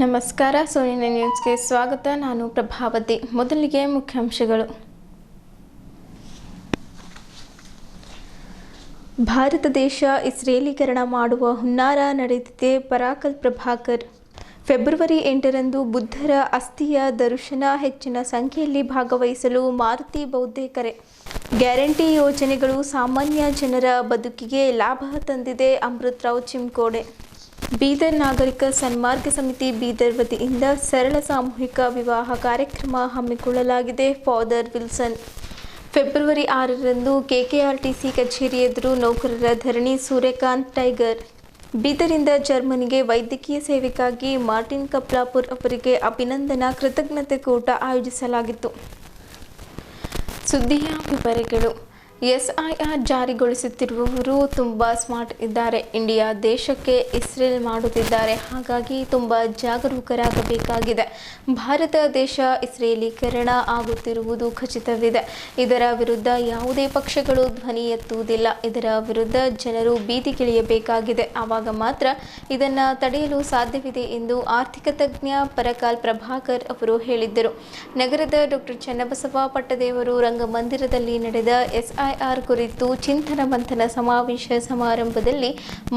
ನಮಸ್ಕಾರ, ಸೋನಿನ ನ್ಯೂಸ್ಗೆ ಸ್ವಾಗತ. ನಾನು ಪ್ರಭಾವತಿ. ಮೊದಲಿಗೆ ಮುಖ್ಯಾಂಶಗಳು. ಭಾರತ ದೇಶ ಇಸ್ರೇಲೀಕರಣ ಮಾಡುವ ಹುನ್ನಾರ ನಡೆದಿದೆ. ಪರಾಕಲ್ ಪ್ರಭಾಕರ್. ಫೆಬ್ರವರಿ 8ರಂದು ಬುದ್ಧರ ಅಸ್ಥಿಯ ದರ್ಶನ. ಹೆಚ್ಚಿನ ಸಂಖ್ಯೆಯಲ್ಲಿ ಭಾಗವಹಿಸಲು ಮಾರುತಿ ಬೌದ್ಧೆ ಕರೆ. ಗ್ಯಾರಂಟಿ ಯೋಜನೆಗಳು ಸಾಮಾನ್ಯ ಜನರ ಬದುಕಿಗೆ ಲಾಭ ತಂದಿದೆ. ಅಮೃತರಾವ್ ಚಿಮ್ಕೋಡೆ. ಬೀದರ್ ನಾಗರಿಕ ಸನ್ಮಾರ್ಗ ಸಮಿತಿ ಬೀದರ್ ವತಿಯಿಂದ ಸರಳ ಸಾಮೂಹಿಕ ವಿವಾಹ ಕಾರ್ಯಕ್ರಮ ಹಮ್ಮಿಕೊಳ್ಳಲಾಗಿದೆ. Father Wilson. ಫೆಬ್ರವರಿ 6ರಂದು ಕೆಕೆಆರ್ಟಿಸಿ ಕಚೇರಿ ಎದುರು ನೌಕರರ ಧರಣಿ. ಸೂರ್ಯಕಾಂತ್ ಟೈಗರ್. ಬೀದರಿಂದ ಜರ್ಮನಿಗೆ ವೈದ್ಯಕೀಯ ಸೇವೆಗಾಗಿ ಮಾರ್ಟಿನ್ ಕಪ್ಲಾಪುರ್ ಅವರಿಗೆ ಅಭಿನಂದನಾ ಕೃತಜ್ಞತೆ ಕೂಟ ಆಯೋಜಿಸಲಾಗಿತ್ತು. ಸುದ್ದಿಯ ವಿವರಗಳು. ಎಸ್ಐಆರ್ ಜಾರಿಗೊಳಿಸುತ್ತಿರುವವರು ತುಂಬ ಸ್ಮಾರ್ಟ್ ಇದ್ದಾರೆ. ಇಂಡಿಯಾ ದೇಶಕ್ಕೆ ಇಸ್ರೇಲ್ ಮಾಡುತ್ತಿದ್ದಾರೆ. ಹಾಗಾಗಿ ತುಂಬ ಜಾಗರೂಕರಾಗಬೇಕಾಗಿದೆ. ಭಾರತ ದೇಶ ಇಸ್ರೇಲೀಕರಣ ಆಗುತ್ತಿರುವುದು ಖಚಿತವಿದೆ. ಇದರ ವಿರುದ್ಧ ಯಾವುದೇ ಪಕ್ಷಗಳು ಧ್ವನಿ ಎತ್ತುವುದಿಲ್ಲ. ಇದರ ವಿರುದ್ಧ ಜನರು ಬೀದಿಗಿಳಿಯಬೇಕಾಗಿದೆ. ಆವಾಗ ಮಾತ್ರ ಇದನ್ನು ತಡೆಯಲು ಸಾಧ್ಯವಿದೆ ಎಂದು ಆರ್ಥಿಕ ತಜ್ಞ ಪರಕಾಲ್ ಪ್ರಭಾಕರ್ ಅವರು ಹೇಳಿದ್ದರು. ನಗರದ ಡಾಕ್ಟರ್ ಚನ್ನಬಸವ ಪಟ್ಟದೇವರು ರಂಗಮಂದಿರದಲ್ಲಿ ನಡೆದ ಎಸ್ಐಆರ್ ಕುರಿತು ಚಿಂತನ ಮಂಥನ ಸಮಾವೇಶ ಸಮಾರಂಭದಲ್ಲಿ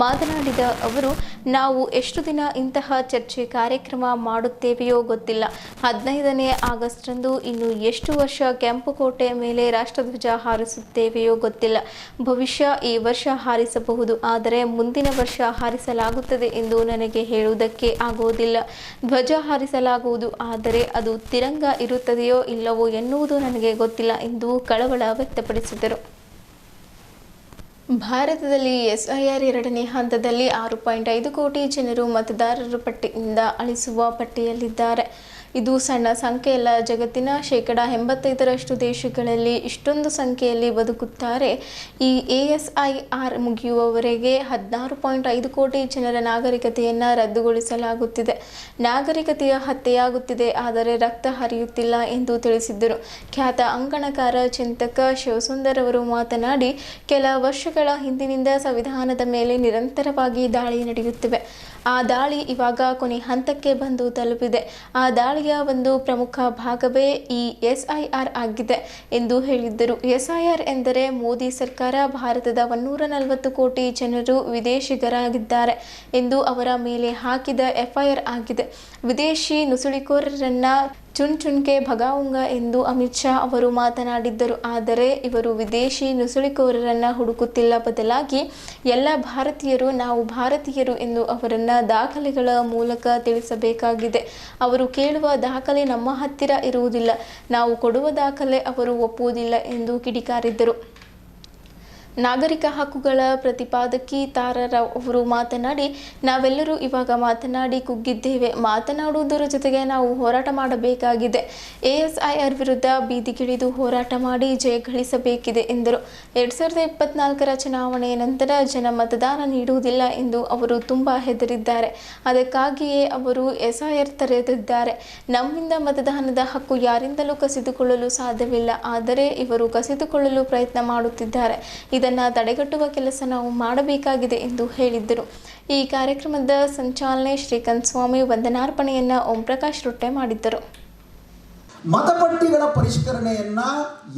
ಮಾತನಾಡಿದ ಅವರು, ನಾವು ಎಷ್ಟು ದಿನ ಇಂತಹ ಚರ್ಚೆ ಕಾರ್ಯಕ್ರಮ ಮಾಡುತ್ತೇವೆಯೋ ಗೊತ್ತಿಲ್ಲ. 15ನೇ ಆಗಸ್ಟ್ರಂದು ಇನ್ನು ಎಷ್ಟು ವರ್ಷ ಕೆಂಪುಕೋಟೆ ಮೇಲೆ ರಾಷ್ಟ್ರಧ್ವಜ ಹಾರಿಸುತ್ತೇವೆಯೋ ಗೊತ್ತಿಲ್ಲ. ಬಹುಶಃ ಈ ವರ್ಷ ಹಾರಿಸಬಹುದು, ಆದರೆ ಮುಂದಿನ ವರ್ಷ ಹಾರಿಸಲಾಗುತ್ತದೆ ಎಂದು ನನಗೆ ಹೇಳುವುದಕ್ಕೆ ಆಗುವುದಿಲ್ಲ. ಧ್ವಜ ಹಾರಿಸಲಾಗುವುದು, ಆದರೆ ಅದು ತಿರಂಗ ಇರುತ್ತದೆಯೋ ಇಲ್ಲವೋ ಎನ್ನುವುದು ನನಗೆ ಗೊತ್ತಿಲ್ಲ ಎಂದು ಕಳವಳ ವ್ಯಕ್ತಪಡಿಸಿದರು. ಭಾರತದಲ್ಲಿ ಎಸ್ಐಆರ್ 2ನೇ ಹಂತದಲ್ಲಿ 6.5 ಕೋಟಿ ಜನರು ಮತದಾರರ ಪಟ್ಟಿಯಿಂದ ಅಳಿಸುವ ಪಟ್ಟಿಯಲ್ಲಿದ್ದಾರೆ. ಇದು ಸಣ್ಣ ಸಂಖ್ಯೆಯಲ್ಲ. ಜಗತ್ತಿನ 85% ದೇಶಗಳಲ್ಲಿ ಇಷ್ಟೊಂದು ಸಂಖ್ಯೆಯಲ್ಲಿ ಬದುಕುತ್ತಾರೆ. ಈ ಎಸ್ಐಆರ್ ಮುಗಿಯುವವರೆಗೆ 16.5 ಕೋಟಿ ಜನರ ನಾಗರಿಕತೆಯನ್ನು ರದ್ದುಗೊಳಿಸಲಾಗುತ್ತಿದೆ. ನಾಗರಿಕತೆಯ ಹತ್ಯೆಯಾಗುತ್ತಿದೆ, ಆದರೆ ರಕ್ತ ಹರಿಯುತ್ತಿಲ್ಲ ಎಂದು ತಿಳಿಸಿದ್ದರು. ಖ್ಯಾತ ಅಂಕಣಕಾರ ಚಿಂತಕ ಶಿವಸುಂದರ್ ಅವರು ಮಾತನಾಡಿ, ಕೆಲ ವರ್ಷಗಳ ಹಿಂದಿನಿಂದ ಸಂವಿಧಾನದ ಮೇಲೆ ನಿರಂತರವಾಗಿ ದಾಳಿ ನಡೆಯುತ್ತಿವೆ. ಆ ದಾಳಿ ಇವಾಗ ಕೊನೆ ಹಂತಕ್ಕೆ ಬಂದು ತಲುಪಿದೆ. ಆ ದಾಳಿಯ ಒಂದು ಪ್ರಮುಖ ಭಾಗವೇ ಈ ಎಸ್ಐಆರ್ ಆಗಿದೆ ಎಂದು ಹೇಳಿದ್ದರು. ಎಸ್ಐಆರ್ ಎಂದರೆ ಮೋದಿ ಸರ್ಕಾರ ಭಾರತದ 140 ಕೋಟಿ ಜನರು ವಿದೇಶಿಗರಾಗಿದ್ದಾರೆ ಎಂದು ಅವರ ಮೇಲೆ ಹಾಕಿದ ಎಫ್ಐಆರ್ ಆಗಿದೆ. ವಿದೇಶಿ ನುಸುಳುಕೋರರನ್ನ ಚುನ್ಚುನ್ಕೆ ಭಗಾವುಂಗ ಎಂದು ಅಮಿತ್ ಶಾ ಅವರು ಮಾತನಾಡಿದ್ದರು. ಆದರೆ ಇವರು ವಿದೇಶಿ ನುಸುಳುಕೋರರನ್ನು ಹುಡುಕುತ್ತಿಲ್ಲ, ಬದಲಾಗಿ ಎಲ್ಲ ಭಾರತೀಯರು ನಾವು ಭಾರತೀಯರು ಎಂದು ಅವರನ್ನು ದಾಖಲೆಗಳ ಮೂಲಕ ತಿಳಿಸಬೇಕಾಗಿದೆ. ಅವರು ಕೇಳುವ ದಾಖಲೆ ನಮ್ಮ ಹತ್ತಿರ ಇರುವುದಿಲ್ಲ, ನಾವು ಕೊಡುವ ದಾಖಲೆ ಅವರು ಒಪ್ಪುವುದಿಲ್ಲ ಎಂದು ಕಿಡಿಕಾರಿದ್ದರು. ನಾಗರಿಕ ಹಕ್ಕುಗಳ ಪ್ರತಿಪಾದಕಿ ತಾರಾರಾವ್ ಅವರು ಮಾತನಾಡಿ, ನಾವೆಲ್ಲರೂ ಇವಾಗ ಮಾತನಾಡಿ ಕುಗ್ಗಿದ್ದೇವೆ. ಮಾತನಾಡುವುದರ ಜೊತೆಗೆ ನಾವು ಹೋರಾಟ ಮಾಡಬೇಕಾಗಿದೆ. ಎಸ್ಐಆರ್ ವಿರುದ್ಧ ಬೀದಿಗಿಳಿದು ಹೋರಾಟ ಮಾಡಿ ಜಯ ಗಳಿಸಬೇಕಿದೆ ಎಂದರು. 2024ರ ಚುನಾವಣೆಯ ನಂತರ ಜನ ಮತದಾನ ನೀಡುವುದಿಲ್ಲ ಎಂದು ಅವರು ತುಂಬ ಹೆದರಿದ್ದಾರೆ. ಅದಕ್ಕಾಗಿಯೇ ಅವರು ಎಸ್ಐಆರ್ ತರೆದಿದ್ದಾರೆ. ನಮ್ಮಿಂದ ಮತದಾನದ ಹಕ್ಕು ಯಾರಿಂದಲೂ ಕಸಿದುಕೊಳ್ಳಲು ಸಾಧ್ಯವಿಲ್ಲ, ಆದರೆ ಇವರು ಕಸಿದುಕೊಳ್ಳಲು ಪ್ರಯತ್ನ ಮಾಡುತ್ತಿದ್ದಾರೆ. ಇದನ್ನು ತಡೆಗಟ್ಟುವ ಕೆಲಸ ನಾವು ಮಾಡಬೇಕಾಗಿದೆ ಎಂದು ಹೇಳಿದ್ದರು. ಈ ಕಾರ್ಯಕ್ರಮದ ಸಂಚಾಲನೆ ಶ್ರೀಕಾಂತ್ ಸ್ವಾಮಿ, ವಂದನಾರ್ಪಣೆಯನ್ನು ಓಂ ಪ್ರಕಾಶ್ ರೊಟ್ಟೆ ಮಾಡಿದ್ದರು. ಮತಪಟ್ಟಿಗಳ ಪರಿಷ್ಕರಣೆಯನ್ನ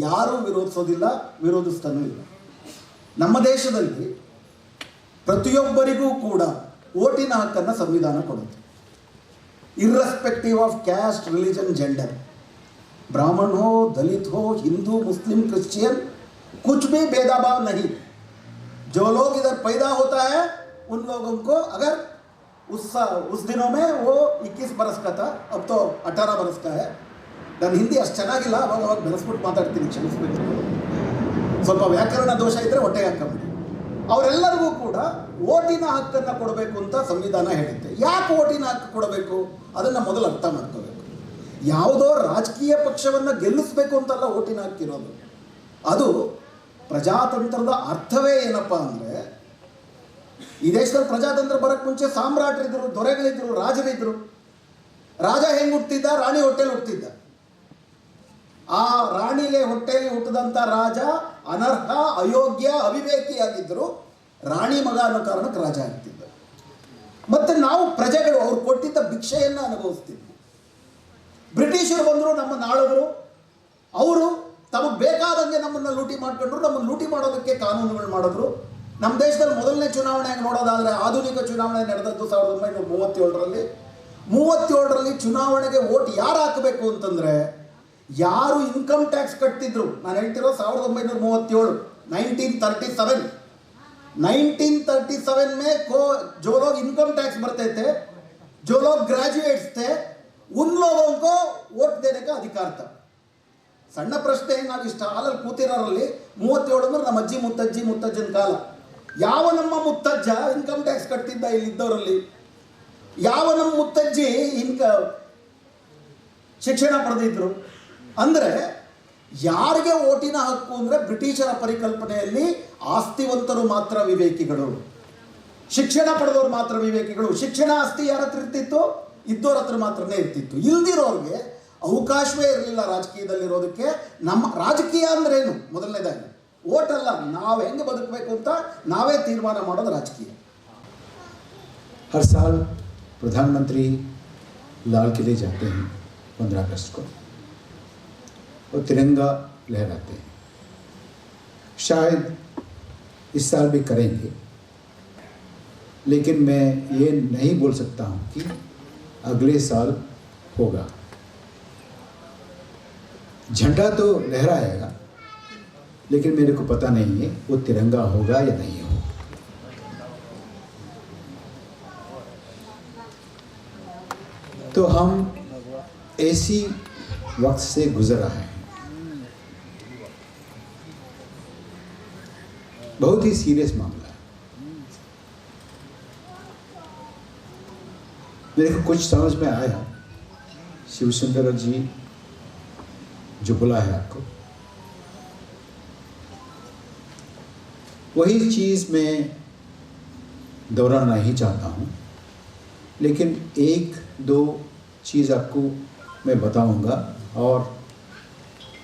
ಯಾರೂ ವಿರೋಧಿಸೋದಿಲ್ಲ, ವಿರೋಧಿಸ್ತಾನೂ ಇಲ್ಲ. ನಮ್ಮ ದೇಶದಲ್ಲಿ ಪ್ರತಿಯೊಬ್ಬರಿಗೂ ಕೂಡ ವೋಟಿನ ಹಕ್ಕನ್ನು ಸಂವಿಧಾನ ಕೊಡುತ್ತೆ. Irrespective of caste, religion, gender. ब्राह्मण हो, दलित हो, हिंदू, मुस्लिम, क्रिश्चियन, कुछ भी भेदभाव नहीं. जो लोग इधर पैदा होता है उन लोगों को अगर उस दिनों में वो 21 बरस का था, अब तो 18 बरस का है. ನಾನು ಹಿಂದಿ ಅಷ್ಟು ಚೆನ್ನಾಗಿಲ್ಲ, ಅವಾಗ ಬೆಳೆಸ್ಬಿಟ್ಟು ಮಾತಾಡ್ತೀನಿ, ಕ್ಷಮಿಸ್ಬೇಕು. ಸ್ವಲ್ಪ ವ್ಯಾಕರಣ ದೋಷ ಇದ್ದರೆ ಹೊಟ್ಟೆಗೆ ಹಾಕಬೇಡಿ. ಅವರೆಲ್ಲರಿಗೂ ಕೂಡ ವೋಟಿನ ಹಕ್ಕನ್ನು ಕೊಡಬೇಕು ಅಂತ ಸಂವಿಧಾನ ಹೇಳುತ್ತೆ. ಯಾಕೆ ವೋಟಿನ ಹಕ್ಕು ಕೊಡಬೇಕು ಅದನ್ನು ಮೊದಲು ಅರ್ಥ ಮಾಡ್ಕೋಬೇಕು. ಯಾವುದೋ ರಾಜಕೀಯ ಪಕ್ಷವನ್ನು ಗೆಲ್ಲಿಸಬೇಕು ಅಂತಲ್ಲ ವೋಟಿನ ಹಕ್ಕಿರೋದು. ಅದು ಪ್ರಜಾತಂತ್ರದ ಅರ್ಥವೇ ಏನಪ್ಪ ಅಂದರೆ, ಈ ದೇಶದಲ್ಲಿ ಪ್ರಜಾತಂತ್ರ ಬರೋಕ್ಕೆ ಮುಂಚೆ ಸಾಮ್ರಾಟರಿದ್ದರು, ದೊರೆಗಳಿದ್ದರು, ರಾಜರಿದ್ದರು. ರಾಜ ಹೆಂಗೆ ಹುಟ್ಟಿದ್ದ? ರಾಣಿ ಹೊಟ್ಟೆಲಿ ಹುಟ್ಟಿದ್ದ. ಆ ರಾಣಿಲೆ ಹೊಟ್ಟೆಯಲ್ಲಿ ಹುಟ್ಟಿದಂಥ ರಾಜ ಅನರ್ಹ, ಅಯೋಗ್ಯ, ಅವಿವೇಕಿಯಾಗಿದ್ದರು. ರಾಣಿ ಮಗ ಅನ್ನೋ ಕಾರಣಕ್ಕೆ ರಾಜ ಆಗ್ತಿದ್ದ. ಮತ್ತು ನಾವು ಪ್ರಜೆಗಳು ಅವ್ರು ಕೊಟ್ಟಿದ್ದ ಭಿಕ್ಷೆಯನ್ನು ಅನುಭವಿಸ್ತಿದ್ವಿ. ಬ್ರಿಟಿಷರು ಬಂದರು, ನಮ್ಮನ್ನು ಆಳಿದ್ರು. ಅವರು ತಮಗೆ ಬೇಕಾದಂಗೆ ನಮ್ಮನ್ನು ಲೂಟಿ ಮಾಡ್ಕೊಂಡ್ರು. ನಮ್ಮನ್ನು ಲೂಟಿ ಮಾಡೋದಕ್ಕೆ ಕಾನೂನುಗಳು ಮಾಡಿದ್ರು. ನಮ್ಮ ದೇಶದಲ್ಲಿ ಮೊದಲನೇ ಚುನಾವಣೆಗೆ ನೋಡೋದಾದರೆ ಆಧುನಿಕ ಚುನಾವಣೆ ನಡೆದದ್ದು 1937ರಲ್ಲಿ. 37ರಲ್ಲಿ ಚುನಾವಣೆಗೆ ವೋಟ್ ಯಾರು ಹಾಕಬೇಕು ಅಂತಂದರೆ, ಯಾರು ಇನ್ಕಮ್ ಟ್ಯಾಕ್ಸ್ ಕಟ್ತಿದ್ರು. ನಾನು ಹೇಳ್ತಿರೋ 1937, 1937 में जो लोग इनकम टैक्स भरते थे, जो लोग ग्रेजुएट्स थे, उन लोगों को वोट देने का अधिकार था. ಸಣ್ಣ ಪ್ರಶ್ನೆ, ನಾವು ಇಷ್ಟ ಹಾಲಲ್ಲಿ ಕೂತಿರೋರಲ್ಲಿ 37 ಅಂದ್ರೆ ನಮ್ಮ ಅಜ್ಜಿ ಮುತ್ತಜ್ಜನ ಕಾಲ. ಯಾವ ನಮ್ಮ ಮುತ್ತಜ್ಜ ಇನ್ಕಮ್ ಟ್ಯಾಕ್ಸ್ ಕಟ್ತಿದ್ದ ಇಲ್ಲಿದ್ದವರಲ್ಲಿ? ಯಾವ ನಮ್ಮ ಮುತ್ತಜ್ಜಿ ಶಿಕ್ಷಣ ಪಡೆದಿದ್ರು? ಅಂದರೆ ಯಾರಿಗೆ ಓಟಿನ ಹಕ್ಕು ಅಂದರೆ ಬ್ರಿಟಿಷರ ಪರಿಕಲ್ಪನೆಯಲ್ಲಿ ಆಸ್ತಿವಂತರು ಮಾತ್ರ ವಿವೇಕಿಗಳು, ಶಿಕ್ಷಣ ಪಡೆದವರು ಮಾತ್ರ ವಿವೇಕಿಗಳು. ಶಿಕ್ಷಣ ಆಸ್ತಿ ಯಾರ ಹತ್ರ ಇರ್ತಿತ್ತು? ಇದ್ದವ್ರ ಹತ್ರ ಮಾತ್ರನೇ ಇರ್ತಿತ್ತು. ಇಲ್ದಿರೋರಿಗೆ ಅವಕಾಶವೇ ಇರಲಿಲ್ಲ ರಾಜಕೀಯದಲ್ಲಿರೋದಕ್ಕೆ. ನಮ್ಮ ರಾಜಕೀಯ ಅಂದ್ರೇನು? ಮೊದಲನೇದಾಗಿ ಓಟ್ ಅಲ್ಲ, ನಾವು ಹೆಂಗೆ ಬದುಕಬೇಕು ಅಂತ ನಾವೇ ತೀರ್ಮಾನ ಮಾಡೋದು ರಾಜಕೀಯ. हर साल प्रधानमंत्री लाल किले जाते हैं 15 अगस्त को और तिरंगा लहराते हैं. शायद इस साल भी करेंगे, लेकिन मैं ये नहीं बोल सकता हूँ कि अगले साल होगा. झंडा तो लहराएगा, लेकिन मेरे को पता नहीं है वो तिरंगा होगा या नहीं होगा. तो हम ऐसी वक्त से गुजर रहे हैं. बहुत ही सीरियस मामला है. मेरे को कुछ समझ में आया, शिवशंकर जी जो बोला है आपको, वही चीज़ मैं दोहराना नहीं चाहता हूँ, लेकिन एक दो चीज़ आपको मैं बताऊंगा और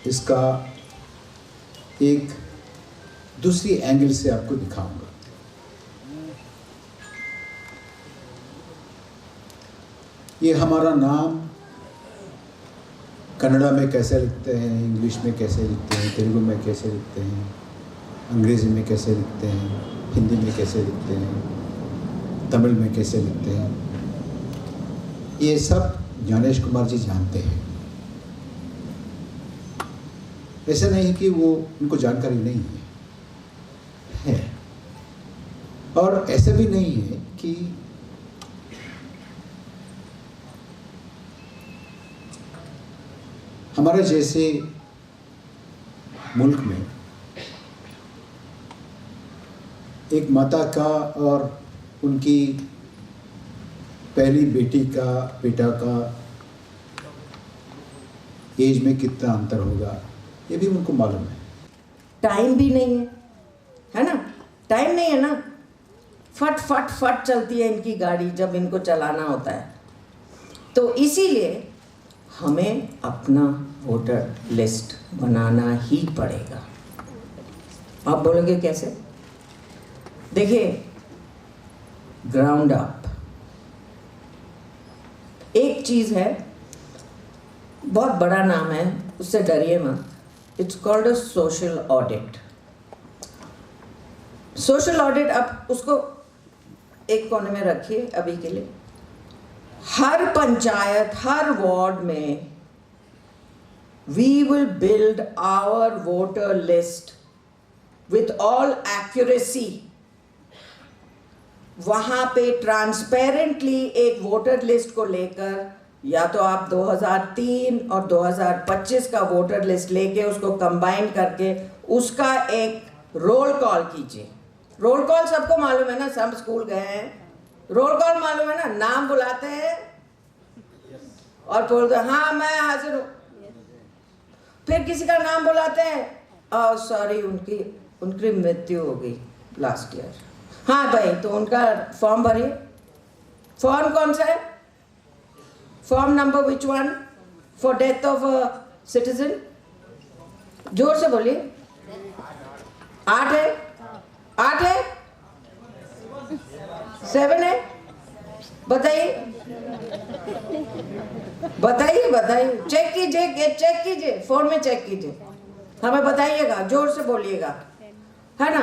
इसका एक दूसरी एंगल से आपको दिखाऊंगा. ये हमारा नाम कन्नड़ा में कैसे लिखते हैं, इंग्लिश में कैसे लिखते हैं, तेलुगु में कैसे लिखते हैं, अंग्रेज़ी में कैसे लिखते हैं, हिंदी में कैसे लिखते हैं, तमिल में कैसे लिखते हैं, ये सब ज्ञानेश कुमार जी जानते हैं. ऐसा नहीं कि वो उनको जानकारी नहीं है, और ऐसा भी नहीं है कि हमारे जैसे मुल्क में एक माता का और उनकी पहली बेटी का बेटा का एज में कितना अंतर होगा, ये भी उनको मालूम है. टाइम भी नहीं है ना? टाइम नहीं है ना. फट फट फट चलती है इनकी गाड़ी जब इनको चलाना होता है. तो इसीलिए हमें अपना वोटर लिस्ट बनाना ही पड़ेगा. आप बोलेंगे कैसे? देखिए, ग्राउंड अप एक चीज़ है, बहुत बड़ा नाम है, उससे डरिए मत. It's called a social audit. Social audit आप उसको एक कोने में रखिए अभी के लिए. हर पंचायत, हर वार्ड में we will build our voter list with all accuracy. वहाँ पे ट्रांसपेरेंटली एक वोटर लिस्ट को लेकर, या तो आप 2003 और 2025 का वोटर लिस्ट लेके उसको कंबाइन करके उसका एक रोल कॉल कीजिए. रोल कॉल सबको मालूम है ना, सब स्कूल गए हैं. रोल कॉल मालूम है ना, नाम बुलाते हैं और बोलते हैं हाँ मैं हाजिर हूँ. फिर किसी का नाम बुलाते हैं, सॉरी उनकी मृत्यु हो गई लास्ट ईयर. हाँ भाई, तो उनका फॉर्म भरिए. फॉर्म कौन सा है? Form number which one? For death of a citizen. जोर से बोलिए. 8 है? 8 है? 7 है? बताइए बताइए बताइए, चेक कीजिए, फोन में चेक कीजिए, हमें बताइएगा, जोर से बोलिएगा, है ना।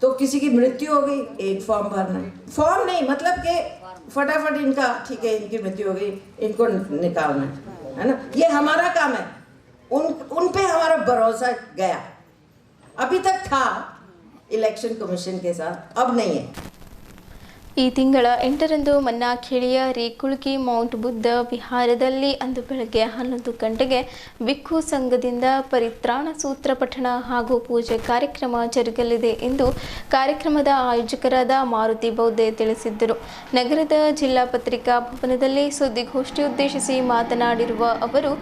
तो किसी की मृत्यु हो गई, एक फॉर्म भरना है, फॉर्म नहीं मतलब कि फटाफट इनका ठीक है, इनकी मृत्यु हो गई, इनको निकालना है ना, ये हमारा काम है। उन पे हमारा भरोसा गया, अभी तक था इलेक्शन कमीशन के साथ, अब नहीं है। ಈ ತಿಂಗಳ 8ರಂದು ಮನ್ನಾಖೇಳಿಯ ರೇಕುಳ್ಗಿ ಮೌಂಟ್ ಬುದ್ಧ ವಿಹಾರದಲ್ಲಿ ಅಂದು ಬೆಳಗ್ಗೆ 11 ಗಂಟೆಗೆ ಭಿಕ್ಷು ಸಂಘದಿಂದ ಪರಿತ್ರಾಣ ಸೂತ್ರ ಪಠಣ ಹಾಗೂ ಪೂಜೆ ಕಾರ್ಯಕ್ರಮ ಜರುಗಲಿದೆ ಎಂದು ಕಾರ್ಯಕ್ರಮದ ಆಯೋಜಕರಾದ ಮಾರುತಿ ಬೌದ್ಧೆ ತಿಳಿಸಿದ್ದರು. ನಗರದ ಜಿಲ್ಲಾ ಪತ್ರಿಕಾ ಭವನದಲ್ಲಿ ಸುದ್ದಿಗೋಷ್ಠಿ ಉದ್ದೇಶಿಸಿ ಮಾತನಾಡಿರುವ ಅವರು,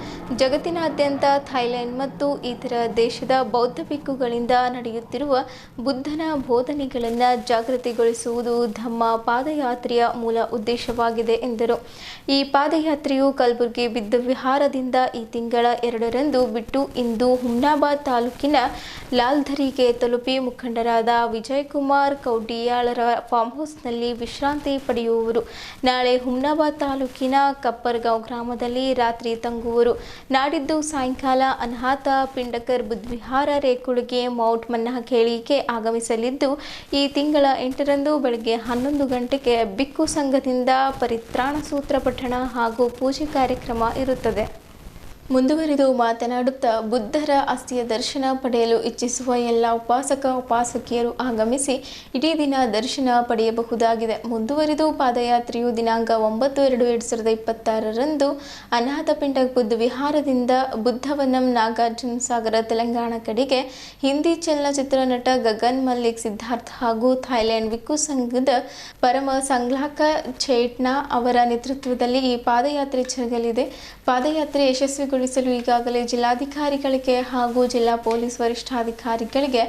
ಜಗತ್ತಿನಾದ್ಯಂತ ಥೈಲ್ಯಾಂಡ್ ಮತ್ತು ಇತರ ದೇಶದ ಬೌದ್ಧ ಭಿಕ್ಕುಗಳಿಂದ ನಡೆಯುತ್ತಿರುವ ಬುದ್ಧನ ಬೋಧನೆಗಳನ್ನು ಜಾಗೃತಿಗೊಳಿಸುವುದು ಧಮ್ಮ ಪಾದಯಾತ್ರೆಯ ಮೂಲ ಉದ್ದೇಶವಾಗಿದೆ ಎಂದರು. ಈ ಪಾದಯಾತ್ರೆಯು ಕಲಬುರಗಿ ಬುದ್ಧ ವಿಹಾರದಿಂದ ಈ ತಿಂಗಳ 2ರಂದು ಬಿಟ್ಟು ಇಂದು ಹುಮ್ನಾಬಾದ್ ತಾಲೂಕಿನ ಲಾಲ್ಧರಿಗೆ ತಲುಪಿ ಮುಖಂಡರಾದ ವಿಜಯಕುಮಾರ್ ಕೌಡಿಯಾಳರ ಫಾರ್ಮ್ ಹೌಸ್ನಲ್ಲಿ ವಿಶ್ರಾಂತಿ ಪಡೆಯುವರು. ನಾಳೆ ಹುಮ್ನಾಬಾದ್ ತಾಲೂಕಿನ ಕಪ್ಪರ್ಗಾಂವ್ ಗ್ರಾಮದಲ್ಲಿ ರಾತ್ರಿ ತಂಗುವರು. ನಾಡಿದ್ದು ಸಾಯಂಕಾಲ ಅನಾಥ ಪಿಂಡಕರ್ ಬುದ್ಧವಿಹಾರ ರೇಕುಳ್ಗೆ ಮೌಂಟ್ ಮನ್ನಾಖೇಳಿಗೆ ಆಗಮಿಸಲಿದ್ದು, ಈ ತಿಂಗಳ 8ರಂದು ಬೆಳಗ್ಗೆ 11 ಗಂಟೆಗೆ ಭಿಕ್ಷು ಸಂಘದಿಂದ ಪರಿತ್ರಾಣ ಸೂತ್ರ ಪಠಣ ಹಾಗೂ ಪೂಜೆ ಕಾರ್ಯಕ್ರಮ ಇರುತ್ತದೆ. ಮುಂದುವರಿದು ಮಾತನಾಡುತ್ತಾ, ಬುದ್ಧರ ಅಸ್ಥಿಯ ದರ್ಶನ ಪಡೆಯಲು ಇಚ್ಛಿಸುವ ಎಲ್ಲ ಉಪಾಸಕ ಉಪಾಸಕಿಯರು ಆಗಮಿಸಿ ಇಡೀ ದಿನ ದರ್ಶನ ಪಡೆಯಬಹುದಾಗಿದೆ. ಮುಂದುವರಿದು ಪಾದಯಾತ್ರೆಯು ದಿನಾಂಕ 9/2/2026ರಂದು ಅನಾಥಪಿಂಡ ಬುದ್ಧ ವಿಹಾರದಿಂದ ಬುದ್ಧವನಂ ನಾಗಾರ್ಜುನ ಸಾಗರ ತೆಲಂಗಾಣ ಕಡೆಗೆ ಹಿಂದಿ ಚಲನಚಿತ್ರ ನಟ ಗಗನ್ ಮಲ್ಲಿಕ್ ಸಿದ್ಧಾರ್ಥ್ ಹಾಗೂ ಥೈಲ್ಯಾಂಡ್ ಭಿಕ್ಷು ಸಂಘದ ಪರಮ ಸಂಘ್ಲಾಕ ಚೇಟ್ನಾ ಅವರ ನೇತೃತ್ವದಲ್ಲಿ ಈ ಪಾದಯಾತ್ರೆ ಜರುಗಲಿದೆ. ಪಾದಯಾತ್ರೆ ಯಶಸ್ವಿಗೊಳಿಸಲು ಈಗಾಗಲೇ ಜಿಲ್ಲಾಧಿಕಾರಿಗಳಿಗೆ ಹಾಗೂ ಜಿಲ್ಲಾ ಪೊಲೀಸ್ ವರಿಷ್ಠಾಧಿಕಾರಿಗಳಿಗೆ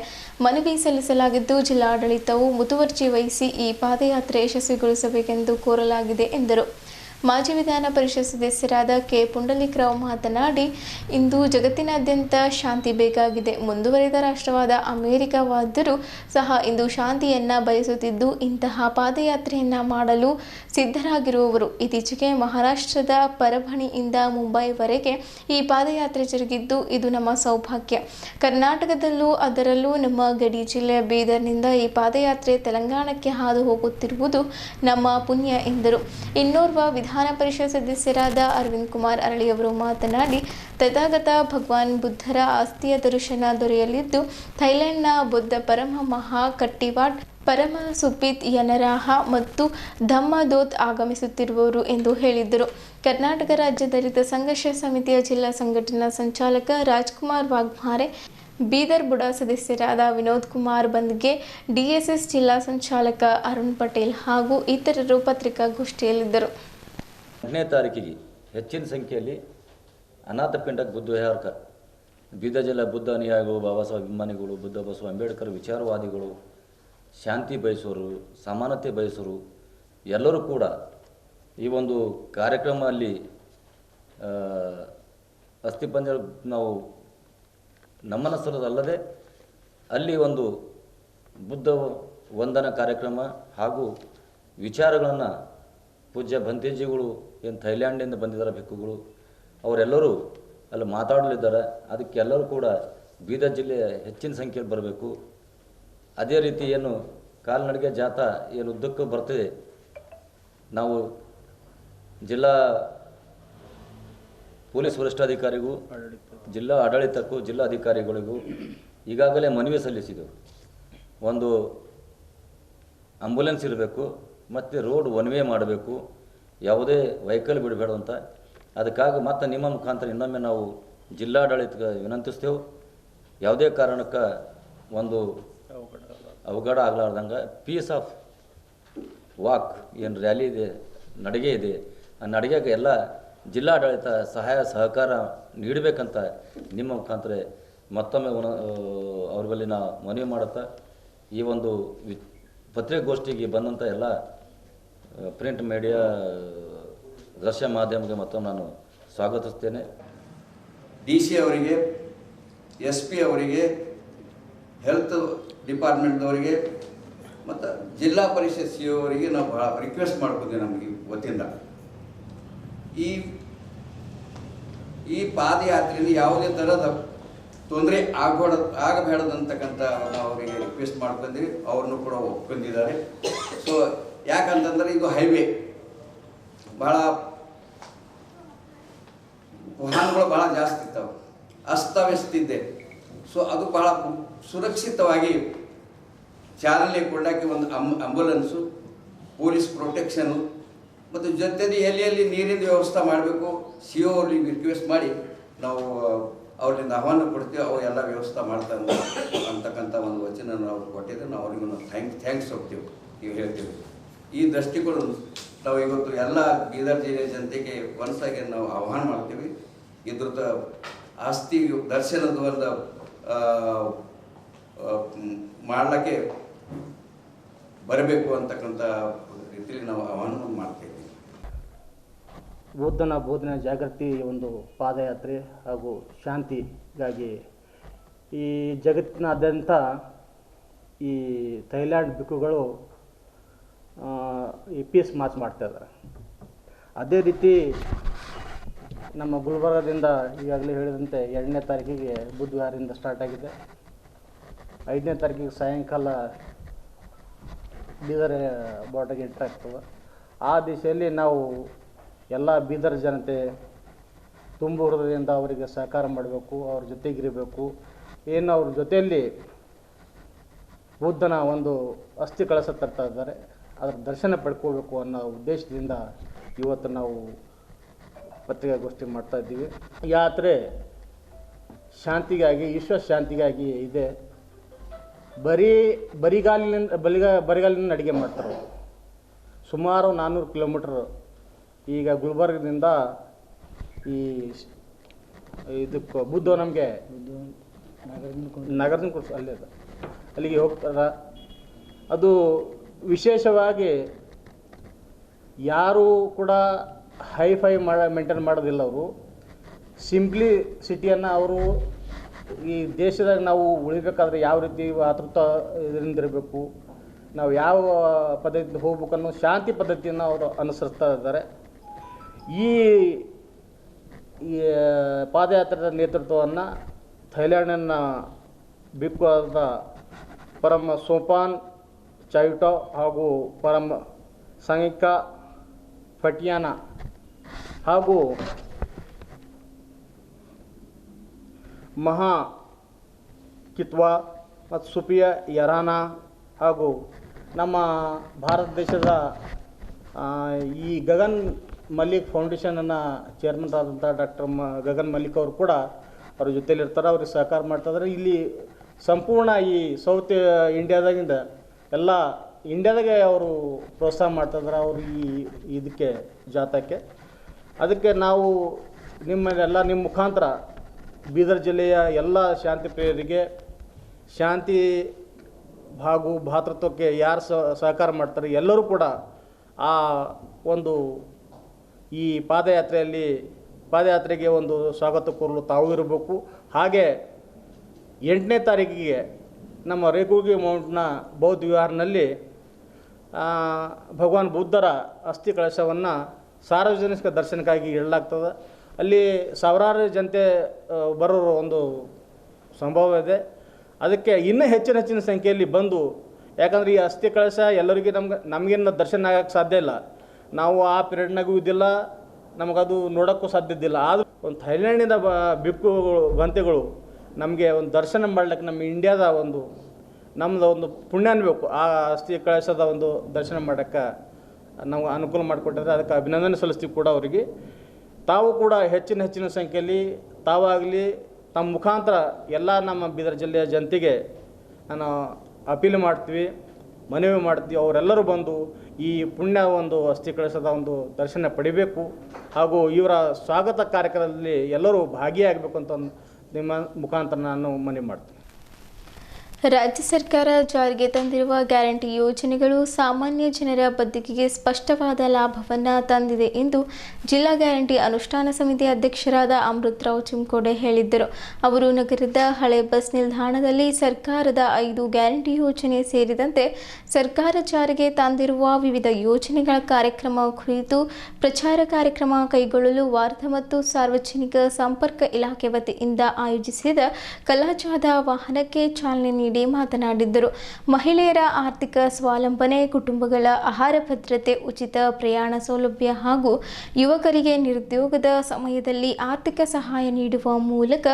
ಮನವಿ ಸಲ್ಲಿಸಲಾಗಿದ್ದು, ಜಿಲ್ಲಾಡಳಿತವು ಮುತುವರ್ಜಿ ವಹಿಸಿ ಈ ಪಾದಯಾತ್ರೆ ಯಶಸ್ವಿಗೊಳಿಸಬೇಕೆಂದು ಕೋರಲಾಗಿದೆ ಎಂದರು. ಮಾಜಿ ವಿಧಾನ ಪರಿಷತ್ ಸದಸ್ಯರಾದ ಕೆ ಪುಂಡಲಿಕರಾವ್ ಮಾತನಾಡಿ, ಇಂದು ಜಗತ್ತಿನಾದ್ಯಂತ ಶಾಂತಿ ಬೇಕಾಗಿದೆ. ಮುಂದುವರಿದ ರಾಷ್ಟ್ರವಾದ ಅಮೆರಿಕವಾದರೂ ಸಹ ಇಂದು ಶಾಂತಿಯನ್ನು ಬಯಸುತ್ತಿದ್ದು, ಇಂತಹ ಪಾದಯಾತ್ರೆಯನ್ನು ಮಾಡಲು ಸಿದ್ಧರಾಗಿರುವವರು. ಇತ್ತೀಚೆಗೆ ಮಹಾರಾಷ್ಟ್ರದ ಪರಭಣಿಯಿಂದ ಮುಂಬೈವರೆಗೆ ಈ ಪಾದಯಾತ್ರೆ ಜರುಗಿದ್ದು, ಇದು ನಮ್ಮ ಸೌಭಾಗ್ಯ. ಕರ್ನಾಟಕದಲ್ಲೂ ಅದರಲ್ಲೂ ನಮ್ಮ ಗಡಿ ಜಿಲ್ಲೆ ಬೀದರ್ನಿಂದ ಈ ಪಾದಯಾತ್ರೆ ತೆಲಂಗಾಣಕ್ಕೆ ಹಾದು ಹೋಗುತ್ತಿರುವುದು ನಮ್ಮ ಪುಣ್ಯ ಎಂದರು. ಇನ್ನೋರ್ವ ವಿಧಾನ ಪರಿಷತ್ ಸದಸ್ಯರಾದ ಅರವಿಂದ್ ಕುಮಾರ್ ಅರಳಿಯವರು ಮಾತನಾಡಿ, ತಥಾಗತ ಭಗವಾನ್ ಬುದ್ಧರ ಅಸ್ಥಿಯ ದರ್ಶನ ದೊರೆಯಲಿದ್ದು, ಥೈಲ್ಯಾಂಡ್ನ ಬುದ್ಧ ಪರಮ ಮಹಾ ಕಟ್ಟಿವಾಟ್ ಪರಮ ಸುಪಿತ್ ಯನರಾಹ ಮತ್ತು ಧಮ್ಮದೋತ್ ಆಗಮಿಸುತ್ತಿರುವರು ಎಂದು ಹೇಳಿದರು. ಕರ್ನಾಟಕ ರಾಜ್ಯ ದಲಿತ ಸಂಘರ್ಷ ಸಮಿತಿಯ ಜಿಲ್ಲಾ ಸಂಘಟನಾ ಸಂಚಾಲಕ ರಾಜ್ಕುಮಾರ್ ವಾಘ್ಮಾರೆ, ಬೀದರ್ ಬುಡಾ ಸದಸ್ಯರಾದ ವಿನೋದ್ ಕುಮಾರ್ ಬಂದ್ಗೆ, ಡಿಎಸ್ಎಸ್ ಜಿಲ್ಲಾ ಸಂಚಾಲಕ ಅರುಣ್ ಪಟೇಲ್ ಹಾಗೂ ಇತರರು ಪತ್ರಿಕಾಗೋಷ್ಠಿಯಲ್ಲಿದ್ದರು. 8ನೇ ತಾರೀಕಿಗೆ ಹೆಚ್ಚಿನ ಸಂಖ್ಯೆಯಲ್ಲಿ ಅನಾಥಪಿಂಡ ಬುದ್ಧ ವಿಹಾರಕ ಬೀದರ್ ಜಿಲ್ಲಾ ಬುದ್ಧ ಅನುಯಾಯಿಗಳು, ಬಾಬಾ ಸಾಹೇಬ್ ಅಭಿಮಾನಿಗಳು, ಬುದ್ಧ ಬಸವ ಅಂಬೇಡ್ಕರ್ ವಿಚಾರವಾದಿಗಳು, ಶಾಂತಿ ಬಯಸೋರು, ಸಮಾನತೆ ಬಯಸೋರು ಎಲ್ಲರೂ ಕೂಡ ಈ ಒಂದು ಕಾರ್ಯಕ್ರಮದಲ್ಲಿ ಅಸ್ಥಿಪಂಜರ ನಾವು ನಮ್ಮನಸರದಲ್ಲದೆ ಅಲ್ಲಿ ಒಂದು ಬುದ್ಧ ವಂದನಾ ಕಾರ್ಯಕ್ರಮ ಹಾಗೂ ವಿಚಾರಗಳನ್ನು ಪೂಜ್ಯ ಭಂತೇಜಿಗಳು ಏನು ಥೈಲ್ಯಾಂಡಿಂದ ಬಂದಿದ್ದಾರೆ ಭಿಕ್ಕುಗಳು ಅವರೆಲ್ಲರೂ ಅಲ್ಲಿ ಮಾತಾಡಲಿದ್ದಾರೆ. ಅದಕ್ಕೆ ಎಲ್ಲರೂ ಕೂಡ ಬೀದರ್ ಜಿಲ್ಲೆಯ ಹೆಚ್ಚಿನ ಸಂಖ್ಯೆಯಲ್ಲಿ ಬರಬೇಕು. ಅದೇ ರೀತಿ ಏನು ಕಾಲ್ನಡಿಗೆ ಜಾಥಾ ಏನು ಉದ್ದಕ್ಕೂ ಬರ್ತಿದೆ, ನಾವು ಜಿಲ್ಲಾ ಪೊಲೀಸ್ ವರಿಷ್ಠಾಧಿಕಾರಿಗೂ ಜಿಲ್ಲಾ ಆಡಳಿತಕ್ಕೂ ಜಿಲ್ಲಾ ಅಧಿಕಾರಿಗಳಿಗೂ ಈಗಾಗಲೇ ಮನವಿ ಸಲ್ಲಿಸಿದೆವು. ಒಂದು ಆಂಬುಲೆನ್ಸ್ ಇರಬೇಕು ಮತ್ತು ರೋಡ್ ಒನ್ ವೇ ಮಾಡಬೇಕು, ಯಾವುದೇ ವೆಹಿಕಲ್ ಬಿಡಬೇಡ ಅಂತ. ಅದಕ್ಕಾಗಿ ಮತ್ತು ನಿಮ್ಮ ಮುಖಾಂತರ ಇನ್ನೊಮ್ಮೆ ನಾವು ಜಿಲ್ಲಾಡಳಿತಕ್ಕೆ ವಿನಂತಿಸ್ತೇವೆ, ಯಾವುದೇ ಕಾರಣಕ್ಕೆ ಒಂದು ಅವಘಡ ಆಗಲಾರ್ದಂಗೆ ಪೀಸ್ ಆಫ್ ವಾಕ್ ಏನು ರ್ಯಾಲಿ ಇದೆ, ನಡಿಗೆ ಇದೆ, ಆ ನಡಿಗೆಗೆ ಎಲ್ಲ ಜಿಲ್ಲಾಡಳಿತ ಸಹಾಯ ಸಹಕಾರ ನೀಡಬೇಕಂತ ನಿಮ್ಮ ಮುಖಾಂತರ ಮತ್ತೊಮ್ಮೆ ಅವ್ರ ಬಳಿ ನಾವು ಮನವಿ ಮಾಡುತ್ತಾ, ಈ ಒಂದು ಪತ್ರಿಕಾಗೋಷ್ಠಿಗೆ ಬಂದಂಥ ಎಲ್ಲ ಪ್ರಿಂಟ್ ಮೀಡಿಯಾ ದೃಶ್ಯ ಮಾಧ್ಯಮಕ್ಕೆ ಮತ್ತೊಮ್ಮೆ ನಾನು ಸ್ವಾಗತಿಸ್ತೇನೆ. DC ಅವರಿಗೆ, SP ಅವರಿಗೆ, ಹೆಲ್ತ್ ಡಿಪಾರ್ಟ್ಮೆಂಟ್ದವರಿಗೆ ಮತ್ತು ಜಿಲ್ಲಾ ಪರಿಷತ್ CO ಅವರಿಗೆ ನಾವು ಭಾಳ ರಿಕ್ವೆಸ್ಟ್ ಮಾಡ್ಕೊತೀವಿ. ನಮಗೆ ವತಿಯಿಂದ ಈ ಪಾದಯಾತ್ರೆಯಲ್ಲಿ ಯಾವುದೇ ಥರದ ತೊಂದರೆ ಆಗಬೇಡದಂತಕ್ಕಂಥ ನಾವು ಅವರಿಗೆ ರಿಕ್ವೆಸ್ಟ್ ಮಾಡ್ಕೊಂಡ್ವಿ. ಅವ್ರನ್ನೂ ಕೂಡ ಒಪ್ಕೊಂಡಿದ್ದಾರೆ. ಸೊ ಯಾಕಂತಂದರೆ ಇದು ಹೈವೇ, ಭಾಳ ವಾಹನಗಳು ಭಾಳ ಜಾಸ್ತಿ ಇರ್ತಾವೆ, ಅಸ್ತವ್ಯಸ್ತಿದ್ದೆ. ಸೊ ಅದು ಭಾಳ ಸುರಕ್ಷಿತವಾಗಿ ಚಾಲನೆ ಕೊಡೋಕ್ಕೆ ಒಂದು ಆಂಬುಲೆನ್ಸು, ಪೊಲೀಸ್ ಪ್ರೊಟೆಕ್ಷನು ಮತ್ತು ಜೊತೆಗೆ ಎಲ್ಲಿ ನೀರಿನ ವ್ಯವಸ್ಥೆ ಮಾಡಬೇಕು ಸಿ ಒ ಅವ್ರಿಗೆ ರಿಕ್ವೆಸ್ಟ್ ಮಾಡಿ ನಾವು ಅವರಿಂದ ಆಹ್ವಾನ ಕೊಡ್ತೀವಿ. ಅವ್ರು ಎಲ್ಲ ವ್ಯವಸ್ಥೆ ಮಾಡ್ತಾರೆ ಅಂತಕ್ಕಂಥ ಒಂದು ವಚನ ನಾವು ಕೊಟ್ಟಿದ್ರೆ ನಾವು ಅವ್ರಿಗೂ ಥ್ಯಾಂಕ್ಸ್ ಹೋಗ್ತೀವಿ, ನೀವು ಹೇಳ್ತೀವಿ. ಈ ದೃಷ್ಟಿಕೋನ ನಾವು ಇವತ್ತು ಎಲ್ಲ ಬೀದರ್ ಜಿಲ್ಲೆಯ ಜನತೆಗೆ ಒಂದ್ಸಾಗಿ ನಾವು ಆಹ್ವಾನ ಮಾಡ್ತೀವಿ. ಇದ್ರದ್ದು ಆಸ್ತಿ ದರ್ಶನದ ಒಂದು ಮಾಡಲಿಕ್ಕೆ ಬರಬೇಕು ಅಂತಕ್ಕಂಥ ರೀತಿಯಲ್ಲಿ ನಾವು ಆಹ್ವಾನ ಮಾಡ್ತೀವಿ. ಬುದ್ಧನ ಬೋಧನೆ ಜಾಗೃತಿ ಒಂದು ಪಾದಯಾತ್ರೆ ಹಾಗೂ ಶಾಂತಿಗಾಗಿ ಈ ಜಗತ್ತಿನಾದ್ಯಂತ ಈ ಥೈಲ್ಯಾಂಡ್ ಭಿಕ್ಕುಗಳು ಈ ಪೀಸ್ ಮಾರ್ಚ್ ಮಾಡ್ತಾಯಿದ್ದಾರೆ. ಅದೇ ರೀತಿ ನಮ್ಮ ಗುಲ್ಬರ್ಗದಿಂದ ಈಗಾಗಲೇ ಹೇಳಿದಂತೆ 2ನೇ ತಾರೀಕಿಗೆ ಬುಧವಾರದಿಂದ ಸ್ಟಾರ್ಟ್ ಆಗಿದೆ. 5ನೇ ತಾರೀಕಿಗೆ ಸಾಯಂಕಾಲ ಬೀದರ್ ಬಾರ್ಡರ್ಗೆ ಎಂಟ್ರ್ ಆಗ್ತದೆ. ಆ ದಿಶೆಯಲ್ಲಿ ನಾವು ಎಲ್ಲ ಬೀದರ್ ಜನತೆ ತುಂಬ ಹೃದಯದಿಂದ ಅವರಿಗೆ ಸಹಕಾರ ಮಾಡಬೇಕು, ಅವ್ರ ಜೊತೆಗಿರಬೇಕು. ಏನು ಅವ್ರ ಜೊತೆಯಲ್ಲಿ ಬುದ್ಧನ ಒಂದು ಅಸ್ಥಿ ಕಳಸ ತರ್ತಾ ಇದ್ದಾರೆ, ಅದರ ದರ್ಶನ ಪಡ್ಕೋಬೇಕು ಅನ್ನೋ ಉದ್ದೇಶದಿಂದ ಇವತ್ತು ನಾವು ಪತ್ರಿಕಾಗೋಷ್ಠಿ ಮಾಡ್ತಾಯಿದ್ದೀವಿ. ಯಾತ್ರೆ ಶಾಂತಿಗಾಗಿ, ವಿಶ್ವ ಶಾಂತಿಗಾಗಿ ಇದೆ. ಬರಿಗಾಲಿನ ಅಡುಗೆ ಮಾಡ್ತಾರೆ. ಸುಮಾರು 400 ಕಿಲೋಮೀಟ್ರ್ ಈಗ ಗುಲ್ಬರ್ಗದಿಂದ ಇದಕ್ಕೆ ಬುದ್ಧ ನಮಗೆ ನಗರದಿಂದ ಅಲ್ಲಿಗೆ ಹೋಗ್ತಾರೆ. ಅದು ವಿಶೇಷವಾಗಿ ಯಾರೂ ಕೂಡ ಹೈಫೈ ಮೇಂಟೈನ್ ಮಾಡೋದಿಲ್ಲ. ಅವರು ಸಿಂಪ್ಲಿ ಸಿಟಿಯನ್ನು ಅವರು ಈ ದೇಶದಾಗ ನಾವು ಉಳಿಬೇಕಾದ್ರೆ ಯಾವ ರೀತಿ ಆತೃತ ಇದರಿಂದ ಇರಬೇಕು, ನಾವು ಯಾವ ಪದ್ಧತಿ ಹೋಗ್ಬೇಕು ಅನ್ನೋ ಶಾಂತಿ ಪದ್ಧತಿಯನ್ನು ಅವರು ಅನುಸರಿಸ್ತಾ ಇದ್ದಾರೆ. ಈ ಪಾದಯಾತ್ರೆಯ ನೇತೃತ್ವವನ್ನು ಥೈಲ್ಯಾಂಡಿನ ಭಿಕ್ಕುವಾದ ಪರಮ ಸೋಪಾನ್ ಚಾಯುಟೋ ಹಾಗೂ ಪರಮ ಸಂಗಿಕ ಫಟಿಯಾನ ಹಾಗೂ ಮಹಾ ಕಿತ್ವಾ ಮತ್ತು ಸುಪಿಯಾ ಯರಾನ ಹಾಗೂ ನಮ್ಮ ಭಾರತ ದೇಶದ ಈ ಗಗನ್ ಮಲ್ಲಿಕ್ ಫೌಂಡೇಶನ್ನ ಚೇರ್ಮನ್ ಆದಂಥ ಡಾಕ್ಟರ್ ಗಗನ್ ಮಲ್ಲಿಕ್ ಅವರು ಕೂಡ ಅವ್ರ ಜೊತೆಲಿರ್ತಾರೆ, ಅವ್ರಿಗೆ ಸಹಕಾರ ಮಾಡ್ತಾಯಿದ್ದಾರೆ. ಇಲ್ಲಿ ಸಂಪೂರ್ಣ ಈ ಸೌತ್ ಇಂಡಿಯಾದಾಗಿಂದ ಎಲ್ಲ ಇಂಡಿಯಾದಾಗೆ ಅವರು ಪ್ರೋತ್ಸಾಹ ಮಾಡ್ತಾಯಿದ್ದಾರೆ ಅವರು ಇದಕ್ಕೆ ಜಾಥಾಕ್ಕೆ. ಅದಕ್ಕೆ ನಾವು ನಿಮ್ಮ ಮುಖಾಂತರ ಬೀದರ್ ಜಿಲ್ಲೆಯ ಎಲ್ಲ ಶಾಂತಿ ಪ್ರಿಯರಿಗೆ, ಶಾಂತಿ ಹಾಗೂ ಭಾತೃತ್ವಕ್ಕೆ ಯಾರು ಸಹಕಾರ ಮಾಡ್ತಾರೆ ಎಲ್ಲರೂ ಕೂಡ ಆ ಒಂದು ಈ ಪಾದಯಾತ್ರೆಗೆ ಒಂದು ಸ್ವಾಗತ ಕೋರಲು ತಾವು ಇರಬೇಕು. ಹಾಗೆ 8ನೇ ತಾರೀಕಿಗೆ ನಮ್ಮ ರೇಕುಗಿ ಮೌಂಟ್ನ ಬೌದ್ಧ ವಿಹಾರ್ನಲ್ಲಿ ಭಗವಾನ್ ಬುದ್ಧರ ಅಸ್ಥಿ ಕಳಶವನ್ನು ಸಾರ್ವಜನಿಕ ದರ್ಶನಕ್ಕಾಗಿ ಇಡಲಾಗ್ತದೆ. ಅಲ್ಲಿ ಸಾವಿರಾರು ಜನತೆ ಬರೋ ಒಂದು ಸಂಭವ ಇದೆ. ಅದಕ್ಕೆ ಇನ್ನೂ ಹೆಚ್ಚಿನ ಸಂಖ್ಯೆಯಲ್ಲಿ ಬಂದು, ಯಾಕಂದರೆ ಈ ಅಸ್ಥಿ ಕಳಶ ಎಲ್ಲರಿಗೆ ನಮಗೇನು ದರ್ಶನ ಆಗೋಕ್ಕೆ ಸಾಧ್ಯ ಇಲ್ಲ, ನಾವು ಆ ಪೀರಿಯಡ್ನಾಗೂ ಇದ್ದಿಲ್ಲ, ನಮಗದು ನೋಡೋಕ್ಕೂ ಸಾಧ್ಯ ಇದ್ದಿಲ್ಲ. ಆದರೂ ಒಂದು ಥೈಲ್ಯಾಂಡಿನ ಭಿಕ್ಕುಗಳು ಗಂತೆಗಳು ನಮಗೆ ಒಂದು ದರ್ಶನ ಮಾಡ್ಲಿಕ್ಕೆ ನಮ್ಮ ಇಂಡಿಯಾದ ನಮ್ಮದು ಒಂದು ಪುಣ್ಯ ಅನ್ಬೇಕು. ಆ ಅಸ್ಥಿ ಕಳಶದ ಒಂದು ದರ್ಶನ ಮಾಡೋಕ್ಕೆ ನಾವು ಅನುಕೂಲ ಮಾಡಿಕೊಟ್ಟಿದ್ರೆ ಅದಕ್ಕೆ ಅಭಿನಂದನೆ ಸಲ್ಲಿಸ್ತೀವಿ ಕೂಡ ಅವರಿಗೆ. ತಾವು ಕೂಡ ಹೆಚ್ಚಿನ ಸಂಖ್ಯೆಯಲ್ಲಿ ತಾವಾಗಲಿ ತಮ್ಮ ಮುಖಾಂತರ ಎಲ್ಲ ನಮ್ಮ ಬೀದರ್ ಜಿಲ್ಲೆಯ ಜನತೆಗೆ ನಾನು ಅಪೀಲ್ ಮಾಡ್ತೀವಿ, ಮನವಿ ಮಾಡ್ತೀವಿ. ಅವರೆಲ್ಲರೂ ಬಂದು ಈ ಪುಣ್ಯ ಒಂದು ಅಸ್ಥಿ ಕಳಶದ ಒಂದು ದರ್ಶನ ಪಡಿಬೇಕು ಹಾಗೂ ಇವರ ಸ್ವಾಗತ ಕಾರ್ಯಕ್ರಮದಲ್ಲಿ ಎಲ್ಲರೂ ಭಾಗಿಯಾಗಬೇಕು ಅಂತ ನಿಮ್ಮ ಮುಖಾಂತರ ನಾನು ಮನವಿ ಮಾಡ್ತೀನಿ. ರಾಜ್ಯ ಸರ್ಕಾರ ಜಾರಿಗೆ ತಂದಿರುವ ಗ್ಯಾರಂಟಿ ಯೋಜನೆಗಳು ಸಾಮಾನ್ಯ ಜನರ ಬದುಕಿಗೆ ಸ್ಪಷ್ಟವಾದ ಲಾಭವನ್ನು ತಂದಿದೆ ಎಂದು ಜಿಲ್ಲಾ ಗ್ಯಾರಂಟಿ ಅನುಷ್ಠಾನ ಸಮಿತಿ ಅಧ್ಯಕ್ಷರಾದ ಅಮೃತರಾವ್ ಚಿಮ್ಕೋಡೆ ಹೇಳಿದ್ದರು. ಅವರು ನಗರದ ಹಳೆ ಬಸ್ ನಿಲ್ದಾಣದಲ್ಲಿ ಸರ್ಕಾರದ 5 ಗ್ಯಾರಂಟಿ ಯೋಜನೆ ಸೇರಿದಂತೆ ಸರ್ಕಾರ ಜಾರಿಗೆ ತಂದಿರುವ ವಿವಿಧ ಯೋಜನೆಗಳ ಕಾರ್ಯಕ್ರಮ ಕುರಿತು ಪ್ರಚಾರ ಕಾರ್ಯಕ್ರಮ ಕೈಗೊಳ್ಳಲು ವಾರ್ತಾ ಮತ್ತು ಸಾರ್ವಜನಿಕ ಸಂಪರ್ಕ ಇಲಾಖೆ ವತಿಯಿಂದ ಆಯೋಜಿಸಿದ ಕಲಾಜಾದ ವಾಹನಕ್ಕೆ ಚಾಲನೆ ನೀಡಿ ಮಾತನಾಡಿದ್ದರು. ಮಹಿಳೆಯರ ಆರ್ಥಿಕ ಸ್ವಾವಲಂಬನೆ, ಕುಟುಂಬಗಳ ಆಹಾರ ಭದ್ರತೆ, ಉಚಿತ ಪ್ರಯಾಣ ಸೌಲಭ್ಯ ಹಾಗೂ ಯುವಕರಿಗೆ ನಿರುದ್ಯೋಗದ ಸಮಯದಲ್ಲಿ ಆರ್ಥಿಕ ಸಹಾಯ ನೀಡುವ ಮೂಲಕ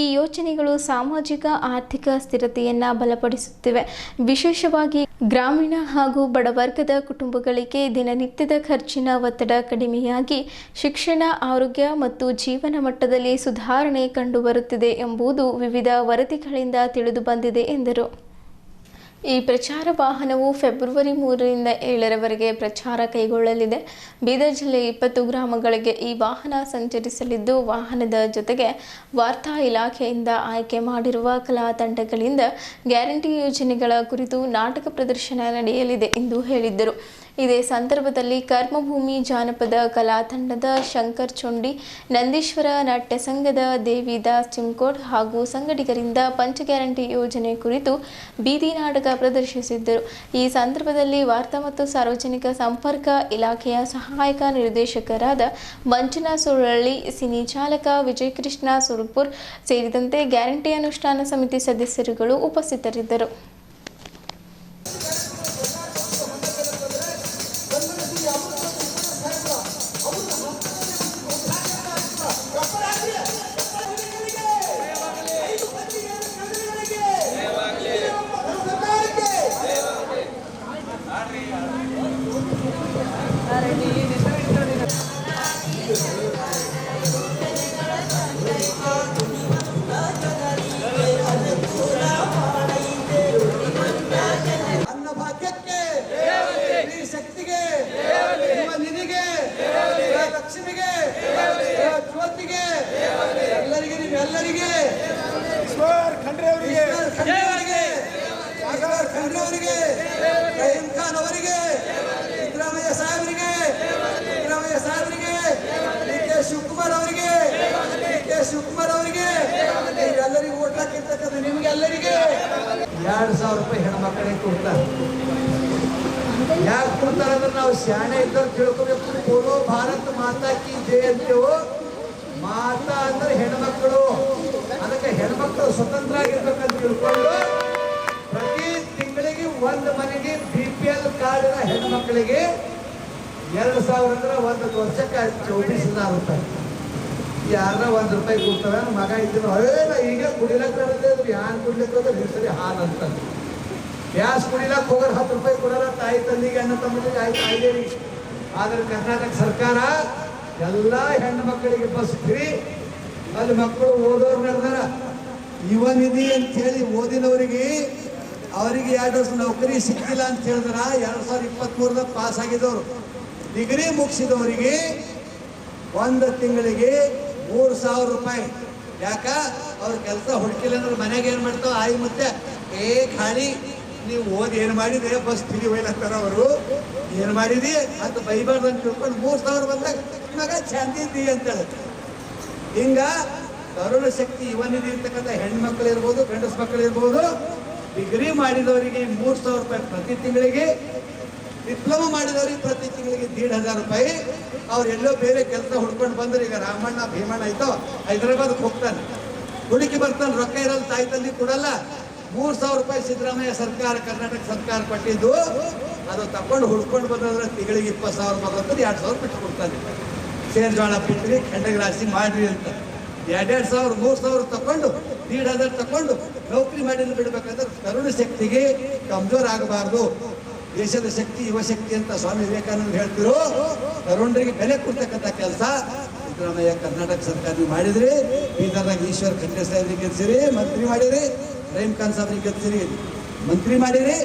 ಈ ಯೋಜನೆಗಳು ಸಾಮಾಜಿಕ ಆರ್ಥಿಕ ಸ್ಥಿರತೆಯನ್ನು ಬಲಪಡಿಸುತ್ತಿವೆ. ವಿಶೇಷವಾಗಿ ಗ್ರಾಮೀಣ ಹಾಗೂ ಬಡವರ್ಗದ ಕುಟುಂಬಗಳಿಗೆ ದಿನನಿತ್ಯದ ಖರ್ಚಿನ ಒತ್ತಡ ಕಡಿಮೆಯಾಗಿ ಶಿಕ್ಷಣ, ಆರೋಗ್ಯ ಮತ್ತು ಜೀವನ ಮಟ್ಟದಲ್ಲಿ ಸುಧಾರಣೆ ಕಂಡುಬರುತ್ತಿದೆ ಎಂಬುದು ವಿವಿಧ ವರದಿಗಳಿಂದ ತಿಳಿದು ಬಂದಿದೆ ಎಂದರು. ಈ ಪ್ರಚಾರ ವಾಹನವು ಫೆಬ್ರವರಿ 3ರಿಂದ 7ರವರೆಗೆ ಪ್ರಚಾರ ಕೈಗೊಳ್ಳಲಿದೆ. ಬೀದರ್ ಜಿಲ್ಲೆಯ 20 ಗ್ರಾಮಗಳಿಗೆ ಈ ವಾಹನ ಸಂಚರಿಸಲಿದ್ದು, ವಾಹನದ ಜೊತೆಗೆ ವಾರ್ತಾ ಇಲಾಖೆಯಿಂದ ಆಯ್ಕೆ ಮಾಡಿರುವ ಕಲಾ ತಂಡಗಳಿಂದ ಗ್ಯಾರಂಟಿ ಯೋಜನೆಗಳ ಕುರಿತು ನಾಟಕ ಪ್ರದರ್ಶನ ನಡೆಯಲಿದೆ ಎಂದು ಹೇಳಿದ್ದರು. ಇದೇ ಸಂದರ್ಭದಲ್ಲಿ ಕರ್ಮಭೂಮಿ ಜಾನಪದ ಕಲಾ ತಂಡದ ಶಂಕರ್ ಚೊಂಡಿ, ನಂದೀಶ್ವರ ನಾಟ್ಯ ಸಂಘದ ದೇವಿದಾಸ್ ಚಿಮ್ಕೋಡ್ ಹಾಗೂ ಸಂಗಡಿಗರಿಂದ ಪಂಚ ಗ್ಯಾರಂಟಿ ಯೋಜನೆ ಕುರಿತು ಬೀದಿ ನಾಟಕ ಪ್ರದರ್ಶಿಸಿದ್ದರು. ಈ ಸಂದರ್ಭದಲ್ಲಿ ವಾರ್ತಾ ಮತ್ತು ಸಾರ್ವಜನಿಕ ಸಂಪರ್ಕ ಇಲಾಖೆಯ ಸಹಾಯಕ ನಿರ್ದೇಶಕರಾದ ಮಂಜುನಾಥ್ ಸುರಳ್ಳಿ, ಸಿನಿ ಚಾಲಕ ವಿಜಯಕೃಷ್ಣ ಸುರಪುರ್ ಸೇರಿದಂತೆ ಗ್ಯಾರಂಟಿ ಅನುಷ್ಠಾನ ಸಮಿತಿ ಸದಸ್ಯರುಗಳು ಉಪಸ್ಥಿತರಿದ್ದರು. ಶಿವಕುಮಾರ್ ಅವರಿಗೆ ಎಲ್ಲರಿಗೂ ಓಟ್ ಹಾಕಿರ್ತಕ್ಕಂಥ ನಿಮ್ಗೆಲ್ಲರಿಗೆ 2,000 ರೂಪಾಯಿ ಹೆಣ್ಮಕ್ಕಳಿಗೆ ಕೊಡ್ತಾರೆ. ಯಾಕೆ ಕೊಡ್ತಾರೆ ಅಂದ್ರೆ ನಾವು ಶಾಣೆ ಇದ್ದವ್ರು ತಿಳ್ಕೊಬೇಕು. ಬೋಲೋ ಭಾರತ್ ಮಾತಾ ಕಿ ಜಯ ಅಂತೇವು. ಮಾತಾ ಅಂದ್ರೆ ಹೆಣ್ಮಕ್ಕಳು, ಅದಕ್ಕೆ ಹೆಣ್ಮಕ್ಕಳು ಸ್ವತಂತ್ರ ಆಗಿರ್ಬೇಕಂತ ತಿಳ್ಕೊಂಡು ಪ್ರತಿ ತಿಂಗಳಿಗೆ ಒಂದು ಮನೆಗೆ BPL ಕಾರ್ಡ್ ಇರೋ ಹೆಣ್ಮಕ್ಕಳಿಗೆ 2,000 ಅಂದ್ರೆ ಒಂದು ವರ್ಷಕ್ಕೆ 24,000 ರೂಪಾಯಿ. ಯಾರ 1 ರೂಪಾಯಿ ಕೊಡ್ತವೆ. ಮಗ ಇದ್ರು ಈಗ ಕುಡಿಲಕ್ಕೆ ನಡೆದಿದ್ರು, ಯಾರು ಕುಡಿಲಿಕ್ಕೆ ಹೋದ್ರೆ ಹೆಸರಿ ಹಾಲು ಅಂತ. ಗ್ಯಾಸ್ ಕುಡಿಲಕ್ಕೆ ಹೋಗೋರು 10 ರೂಪಾಯಿ ಕೊಡೋಲ್ಲ. ತಾಯಿ ತಂದಿಗೆ ಅಣ್ಣ ತಮ್ಮದಿಗೆ ಆಯ್ತು. ಆದರೆ ಕರ್ನಾಟಕ ಸರ್ಕಾರ ಎಲ್ಲ ಹೆಣ್ಣು ಮಕ್ಕಳಿಗೆ ಬಸ್ ಫ್ರೀ. ಅಲ್ಲಿ ಮಕ್ಕಳು ಓದೋರು ನಡೆದಾರ. ಯುವ ನಿಧಿ ಅಂತೇಳಿ ಓದಿನವರಿಗೆ ಅವರಿಗೆ 2 ವರ್ಷ ನೌಕರಿ ಸಿಕ್ಕಿಲ್ಲ ಅಂತ ಹೇಳಿದ್ರ 2023ದಾಗ ಪಾಸ್ ಆಗಿದ್ದವರು ಡಿಗ್ರಿ ಮುಗಿಸಿದವರಿಗೆ 1 ತಿಂಗಳಿಗೆ 3,000 ರೂಪಾಯಿ. ಯಾಕ ಅವ್ರ ಕೆಲಸ ಹುಡುಕಿಲ್ಲ ಅಂದ್ರೆ ಮನೆಗೆ ಏನು ಮಾಡ್ತಾವ ಆಯಿ ಮತ್ತೆ ಖಾಲಿ ನೀವು ಓದಿ ಏನು ಮಾಡಿದೆ ಬಸ್ ತಿಳಿ ಹೋಯ್ಲತ್ತಾರ. ಅವರು ಏನು ಮಾಡಿದಿ ಅಂತ ಬೈಬಾರ್ದು ಅಂತ ತಿಳ್ಕೊಂಡು 3,000 ಬಂದಾಗ ಮಗ ಚಂದಿದ್ದಿ ಅಂತ ಹೇಳುತ್ತೆ. ಹಿಂಗ ತರುಣ ಶಕ್ತಿ ಯುವ ನಿಧಿ ಇರ್ತಕ್ಕಂಥ ಹೆಣ್ಮಕ್ಳು ಇರ್ಬೋದು, ಗಂಡಸ ಮಕ್ಕಳು ಇರ್ಬೋದು, ಡಿಗ್ರಿ ಮಾಡಿದವರಿಗೆ 3,000 ರೂಪಾಯಿ ಪ್ರತಿ ತಿಂಗಳಿಗೆ, ಡಿಪ್ಲೊಮಾ ಮಾಡಿದವರಿಗೆ ಪ್ರತಿ ತಿಂಗಳಿಗೆ 1,500 ರೂಪಾಯಿ. ಅವ್ರು ಎಲ್ಲೋ ಬೇರೆ ಕೆಲಸ ಹುಡ್ಕೊಂಡು ಬಂದ್ರೆ, ಈಗ ರಾಮಣ್ಣ ಭೀಮಣ್ಣ ಆಯ್ತೋ ಹೈದರಾಬಾದ್ಗೆ ಹೋಗ್ತಾನೆ, ಹುಡುಕಿ ಬರ್ತಾನೆ, ರೊಕ್ಕ ಇರಲ್ಲ, ತಾಯಿ ತಂದೆ ಕೊಡಲ್ಲ. 3,000 ರೂಪಾಯಿ ಸಿದ್ದರಾಮಯ್ಯ ಸರ್ಕಾರ, ಕರ್ನಾಟಕ ಸರ್ಕಾರ ಕೊಟ್ಟಿದ್ದು. ಅದು ತಗೊಂಡು ಹುಡ್ಕೊಂಡು ಬಂದ್ರೆ ತಿಂಗಳಿಗೆ 20,000 ಬರ್ತದೆ, 2,000 ಬಿಟ್ಟು ಕೊಡ್ತಾನೆ. ಸೇರ್ಜೋಳ ಬಿಟ್ಟರಿ ಖಂಡಗೆ ರಾಶಿ ಮಾಡ್ರಿ ಅಂತ 2,000 3,000 ತಗೊಂಡು 1,500 ತಗೊಂಡು ನೌಕರಿ ಮಾಡಿ ಬಿಡ್ಬೇಕಂದ್ರೆ ತರುಣ ಶಕ್ತಿಗೆ ಕಮ್ಜೋರ್ ಆಗಬಾರ್ದು. ದೇಶದ ಶಕ್ತಿ ಯುವ ಶಕ್ತಿ ಅಂತ ಸ್ವಾಮಿ ವಿವೇಕಾನಂದ ಹೇಳ್ತಿರೋ. ತರುಣರಿಗೆ ಬೆಲೆ ಕೊಡ್ತಕ್ಕಂಥ ಕೆಲಸ ಸಿದ್ದರಾಮಯ್ಯ ಕರ್ನಾಟಕ ಸರ್ಕಾರ ಮಾಡಿದ್ರಿ. ಬೀದರ್ನಾಗ ಈಶ್ವರ್ ಖಂಡ್ರೆ ಸಾಹೇಬ್ರಿಗೆ ಗೆಲ್ಸಿರಿ, ಮಂತ್ರಿ ಮಾಡಿರಿ. ರಹೀಂ ಖಾನ್ ಸಾಹೇಬ್ರಿಗೆ ಗೆಲ್ಸಿರಿ, ಮಂತ್ರಿ ಮಾಡಿರಿ.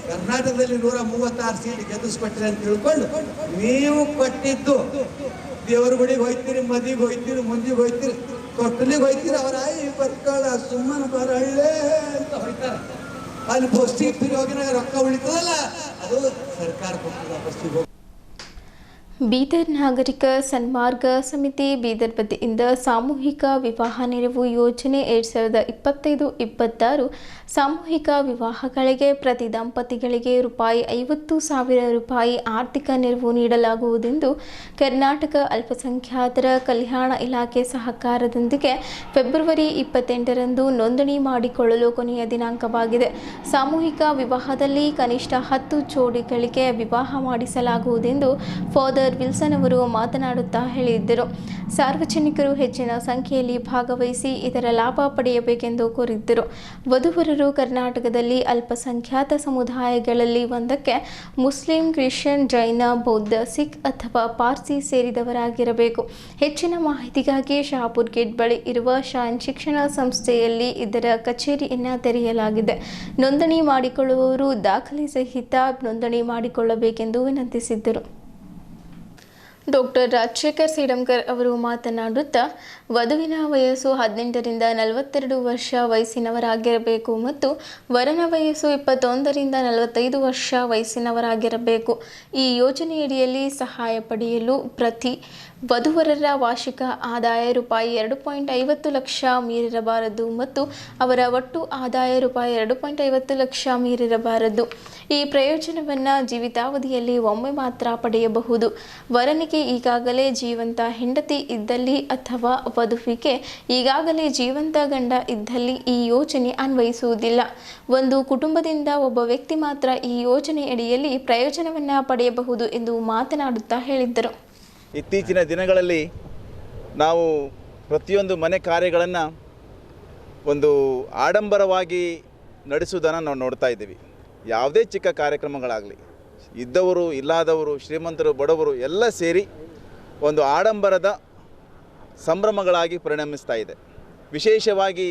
ಕರ್ನಾಟಕದಲ್ಲಿ 136 ಸೀಟ್ ಗೆಲ್ಲಿಸ್ಕೊಟ್ರಿ ಅಂತ ತಿಳ್ಕೊಂಡು ನೀವು ಕೊಟ್ಟಿದ್ದು ದೇವರ ಗುಡಿಗೆ ಹೋಯ್ತೀರಿ, ಮದಿಗೆ ಹೋಯ್ತೀರಿ, ಮುಂದಿಗೆ ಹೋಯ್ತೀರಿ, ತೊಟ್ಟಲಿಗೆ ಹೋಯ್ತೀರಿ. ಅವರ ಆಯಿ ಬರ್ತಾಳ ಸುಮ್ಮನೆ ಬರಳ್ಳೆ ಅಂತ ಹೋಯ್ತಾರೆ. ಅಲ್ಲಿ ಬಸ್ತಿ ಯೋಜನೆಗೆ ರೊಕ್ಕ ಉಳಿತದಲ್ಲ ಅದು ಸರ್ಕಾರ ಕೊಟ್ಟದ ಬಸ್ತಿಗೆ. ಬೀದರ್ ನಾಗರಿಕ ಸನ್ಮಾರ್ಗ ಸಮಿತಿ ಬೀದರ್ ವತಿಯಿಂದ ಸಾಮೂಹಿಕ ವಿವಾಹ ನೆರವು ಯೋಜನೆ 2025-26 ಸಾಮೂಹಿಕ ವಿವಾಹಗಳಿಗೆ ಪ್ರತಿ ದಂಪತಿಗಳಿಗೆ ₹50,000 ಆರ್ಥಿಕ ನೆರವು ನೀಡಲಾಗುವುದೆಂದು ಕರ್ನಾಟಕ ಅಲ್ಪಸಂಖ್ಯಾತರ ಕಲ್ಯಾಣ ಇಲಾಖೆ ಸಹಕಾರದೊಂದಿಗೆ ಫೆಬ್ರವರಿ 28ರಂದು ನೋಂದಣಿ ಮಾಡಿಕೊಳ್ಳಲು ಕೊನೆಯ ದಿನಾಂಕವಾಗಿದೆ. ಸಾಮೂಹಿಕ ವಿವಾಹದಲ್ಲಿ ಕನಿಷ್ಠ 10 ಜೋಡಿಗಳಿಗೆ ವಿವಾಹ ಮಾಡಿಸಲಾಗುವುದೆಂದು ಫಾದರ್ ವಿಲ್ಸನ್ ಅವರು ಮಾತನಾಡುತ್ತಾ ಹೇಳಿದ್ದರು. ಸಾರ್ವಜನಿಕರು ಹೆಚ್ಚಿನ ಸಂಖ್ಯೆಯಲ್ಲಿ ಭಾಗವಹಿಸಿ ಇದರ ಲಾಭ ಪಡೆಯಬೇಕೆಂದು ಕೋರಿದ್ದರು. ವಧುವರರು ಕರ್ನಾಟಕದಲ್ಲಿ ಅಲ್ಪಸಂಖ್ಯಾತ ಸಮುದಾಯಗಳಲ್ಲಿ ಒಂದಕ್ಕೆ ಮುಸ್ಲಿಂ, ಕ್ರಿಶ್ಚಿಯನ್, ಜೈನ, ಬೌದ್ಧ, ಸಿಖ್ ಅಥವಾ ಪಾರ್ಸಿ ಸೇರಿದವರಾಗಿರಬೇಕು. ಹೆಚ್ಚಿನ ಮಾಹಿತಿಗಾಗಿ ಶಹಾಪುರ್ ಗೇಟ್ ಬಳಿ ಇರುವ ಶಾನ್ ಶಿಕ್ಷಣ ಸಂಸ್ಥೆಯಲ್ಲಿ ಇದರ ಕಚೇರಿಯನ್ನು ತೆರೆಯಲಾಗಿದೆ. ನೋಂದಣಿ ಮಾಡಿಕೊಳ್ಳುವವರು ದಾಖಲೆ ಸಹಿತ ನೋಂದಣಿ ಮಾಡಿಕೊಳ್ಳಬೇಕೆಂದು ವಿನಂತಿಸಿದ್ದರು. ಡಾಕ್ಟರ್ ರಾಜಶೇಖರ್ ಸೇಡಂಕರ್ ಅವರು ಮಾತನಾಡುತ್ತಾ ವಧುವಿನ ವಯಸ್ಸು 18ರಿಂದ 42 ವರ್ಷ ವಯಸ್ಸಿನವರಾಗಿರಬೇಕು ಮತ್ತು ವರನ ವಯಸ್ಸು 21ರಿಂದ 45 ವರ್ಷ ವಯಸ್ಸಿನವರಾಗಿರಬೇಕು. ಈ ಯೋಜನೆಯಡಿಯಲ್ಲಿ ಸಹಾಯ ಪಡೆಯಲು ಪ್ರತಿ ವಧುವರರ ವಾರ್ಷಿಕ ಆದಾಯ ₹2.50 ಲಕ್ಷ ಮೀರಿರಬಾರದು ಮತ್ತು ಅವರ ಒಟ್ಟು ಆದಾಯ ₹2.50 ಲಕ್ಷ ಮೀರಿರಬಾರದು. ಈ ಪ್ರಯೋಜನವನ್ನು ಜೀವಿತಾವಧಿಯಲ್ಲಿ ಒಮ್ಮೆ ಮಾತ್ರ ಪಡೆಯಬಹುದು. ವರನಿಗೆ ಈಗಾಗಲೇ ಜೀವಂತ ಹೆಂಡತಿ ಇದ್ದಲ್ಲಿ ಅಥವಾ ವಧುವಿಗೆ ಈಗಾಗಲೇ ಜೀವಂತ ಗಂಡ ಇದ್ದಲ್ಲಿ ಈ ಯೋಜನೆ ಅನ್ವಯಿಸುವುದಿಲ್ಲ. ಒಂದು ಕುಟುಂಬದಿಂದ ಒಬ್ಬ ವ್ಯಕ್ತಿ ಮಾತ್ರ ಈ ಯೋಜನೆಯಡಿಯಲ್ಲಿ ಪ್ರಯೋಜನವನ್ನು ಪಡೆಯಬಹುದು ಎಂದು ಮಾತನಾಡುತ್ತಾ ಹೇಳಿದ್ದರು. ಇತ್ತೀಚಿನ ದಿನಗಳಲ್ಲಿ ನಾವು ಪ್ರತಿಯೊಂದು ಮನೆ ಕಾರ್ಯಗಳನ್ನು ಒಂದು ಆಡಂಬರವಾಗಿ ನಡೆಸುವುದನ್ನು ನಾವು ನೋಡ್ತಾ ಇದ್ದೀವಿ. ಯಾವುದೇ ಚಿಕ್ಕ ಕಾರ್ಯಕ್ರಮಗಳಾಗಲಿ, ಇದ್ದವರು ಇಲ್ಲದವರು, ಶ್ರೀಮಂತರು ಬಡವರು ಎಲ್ಲ ಸೇರಿ ಒಂದು ಆಡಂಬರದ ಸಂಭ್ರಮಗಳಾಗಿ ಪರಿಣಮಿಸ್ತಾ ಇದೆ. ವಿಶೇಷವಾಗಿ